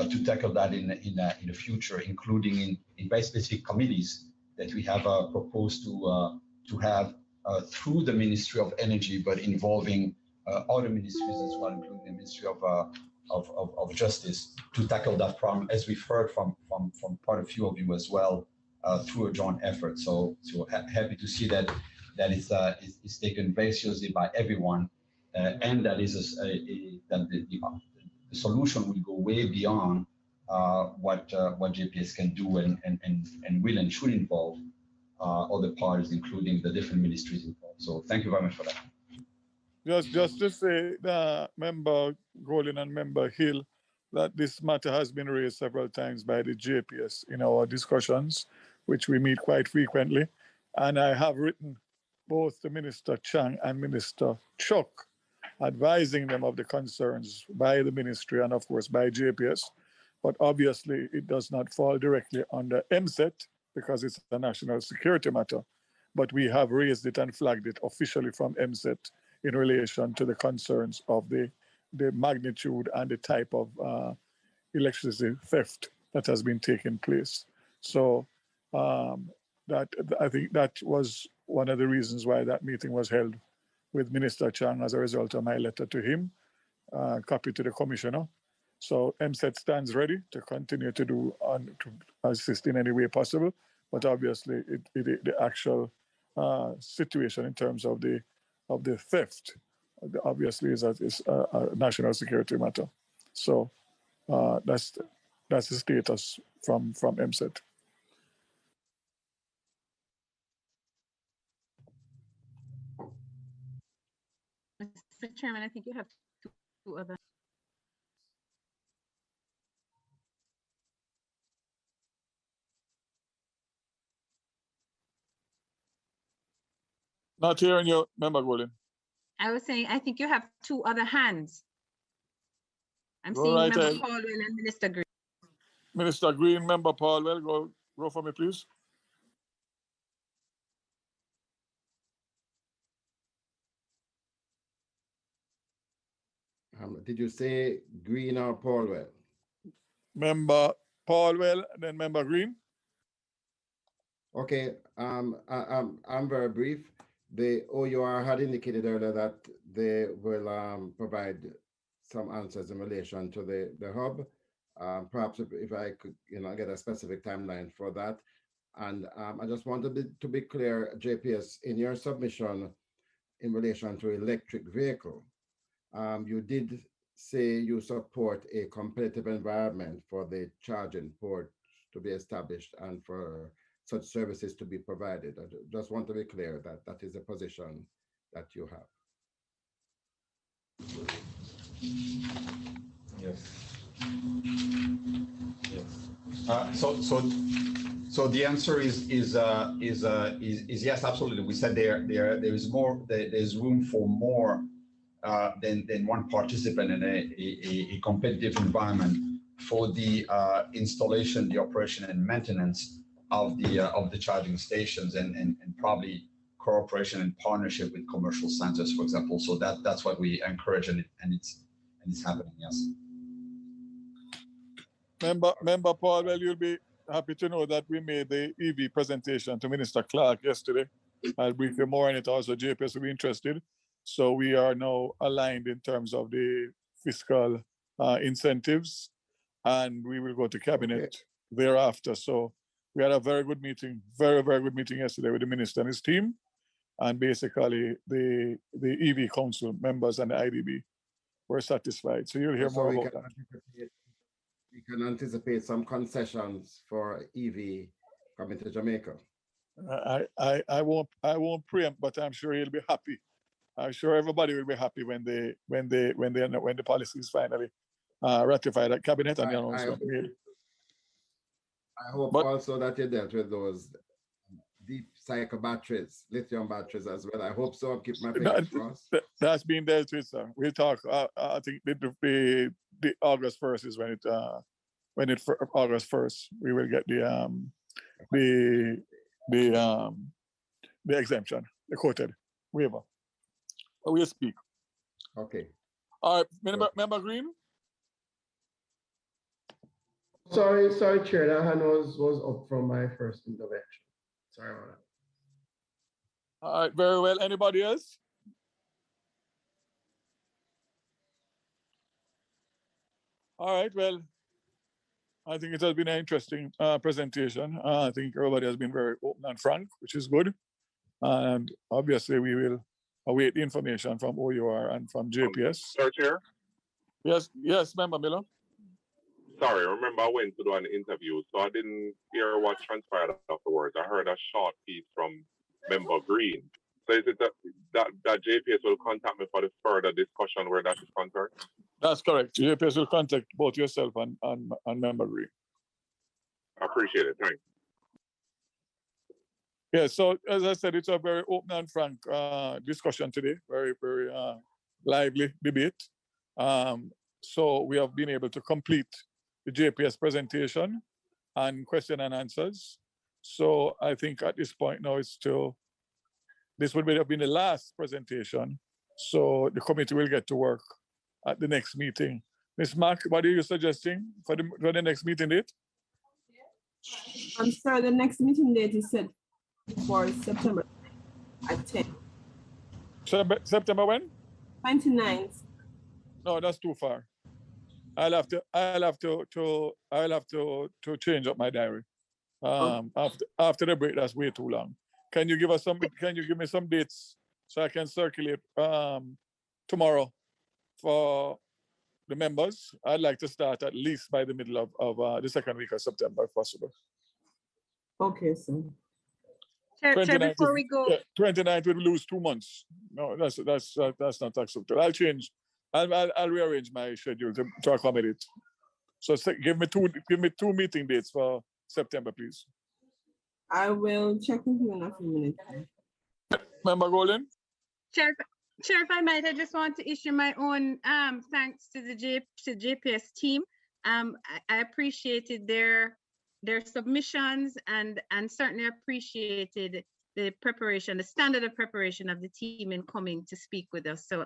to tackle that in the future, including in very specific committees that we have proposed to have through the Ministry of Energy, but involving other ministries as well, including the Ministry of Justice, to tackle that problem, as we've heard from quite a few of you as well, through a joint effort. So happy to see that is taken very seriously by everyone, and that is that the solution will go way beyond what JPS can do and will and should involve other parties, including the different ministries involved. So thank you very much for that.
Just to say, Member Golden and Member Hill, that this matter has been raised several times by the JPS in our discussions, which we meet quite frequently. And I have written both to Minister Chang and Minister Chuck, advising them of the concerns by the ministry and of course by JPS. But obviously it does not fall directly under MSET because it's a national security matter. But we have raised it and flagged it officially from MSET in relation to the concerns of the magnitude and the type of electricity theft that has been taking place. So that I think that was one of the reasons why that meeting was held with Minister Chang as a result of my letter to him, copy to the commissioner. So MSET stands ready to continue to do to assist in any way possible. but obviously the actual situation in terms of the theft obviously is a national security matter. So that's the status from MSET.
Mr. Chairman, I think you have two other.
Not hearing you, Member Golden.
I was saying, I think you have two other hands. I'm
Go
seeing
right
Member
ahead.
Paulwell and Minister Green.
Minister Green, Member Paulwell, go for me, please.
Did you say Green or Paulwell?
Member Paulwell, and then Member Green.
Okay, I'm very brief. The OUR had indicated earlier that they will provide some answers in relation to the hub. Perhaps if I could, get a specific timeline for that. And I just wanted to be clear, JPS, in your submission in relation to electric vehicle, you did say you support a competitive environment for the charging port to be established and for such services to be provided. I just want to be clear that that is a position that you have.
Yes. Yes. So the answer is yes, absolutely. We said there is more. There's room for more than one participant in a competitive environment for the installation, the operation, and maintenance of the charging stations, and probably cooperation and partnership with commercial centers, for example. So that's what we encourage, and it's happening. Yes.
Member Paulwell, you'll be happy to know that we made the EV presentation to Minister Clark yesterday. I'll brief you more on it. Also, JPS will be interested. So we are now aligned in terms of the fiscal incentives, and we will go to cabinet thereafter. So we had a very good meeting, very good meeting yesterday with the minister and his team, and basically the EV council members and the IDB were satisfied. So you'll hear more about that.
We can anticipate some concessions for EV coming to Jamaica.
I won't preempt, but I'm sure he'll be happy. I'm sure everybody will be happy when the policy is finally ratified at cabinet and the announcement made.
I hope also that you dealt with those deep cycle batteries, lithium batteries as well. I hope so. I'll keep my fingers crossed.
That's been dealt with, sir. We'll talk. I think the August 1st is when it August 1st we will get the exemption, the quoted waiver. We'll speak.
Okay.
All right, Member Green.
Sorry, Chair. That hand was up from my first intervention. Sorry about that.
All right, very well. Anybody else? All right, well, I think it has been an interesting presentation. I think everybody has been very open and frank, which is good. And obviously, we will await the information from OUR and from JPS.
Sir Chair?
Yes, Member Miller.
Sorry, I remember I went to do an interview, so I didn't hear what transpired afterwards. I heard a short piece from Member Green. So is it that JPS will contact me for the further discussion where that is concerned?
That's correct. JPS will contact both yourself and Member Green.
I appreciate it. Thanks.
Yeah, so as I said, it's a very open and frank discussion today, very lively debate. So we have been able to complete the JPS presentation and question and answers. So I think at this point now this would have been the last presentation. So the committee will get to work at the next meeting. Ms. Mack, what are you suggesting for the next meeting date?
I'm sorry, the next meeting date is set for September at 10.
September when?
29th.
No, that's too far. I'll have to change up my diary. After the break, that's way too long. Can you give us some? Can you give me some dates so I can circulate tomorrow for the members? I'd like to start at least by the middle of the second week of September, if possible.
Okay, sir.
Chair,
29th
before
would-
we go,
yeah, 29th would lose 2 months. No, that's not acceptable. I'll change. I'll rearrange my schedule to accommodate. So give me two meeting dates for September, please.
I will check with you in a few minutes.
Member Golden?
Chair, if I might, I just want to issue my own thanks to the JPS team. I appreciated their submissions and certainly appreciated the preparation, the standard of preparation of the team in coming to speak with us. So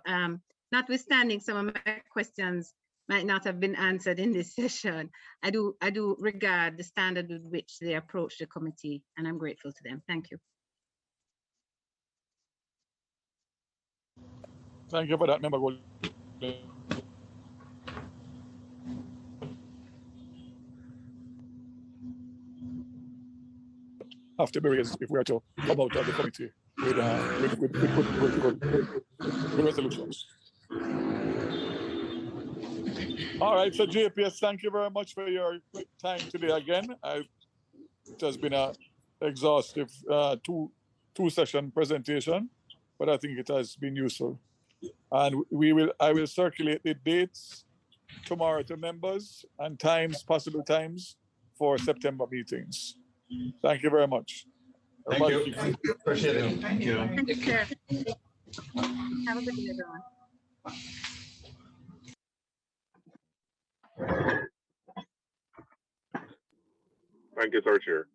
notwithstanding some of my questions might not have been answered in this session, I do regard the standard with which they approach the committee, and I'm grateful to them. Thank you.
Thank you for that, Member Golden. Have to be raised if we are to come out of the committee with resolutions. All right, so JPS, thank you very much for your time today again. It has been an exhaustive two-session presentation, but I think it has been useful. And I will circulate the dates tomorrow to members and possible times for September meetings. Thank you very much.
Thank you. Appreciate it.
Thank you. Thank you, Chair. Have a good day, everyone.
Thank you, Sir Chair.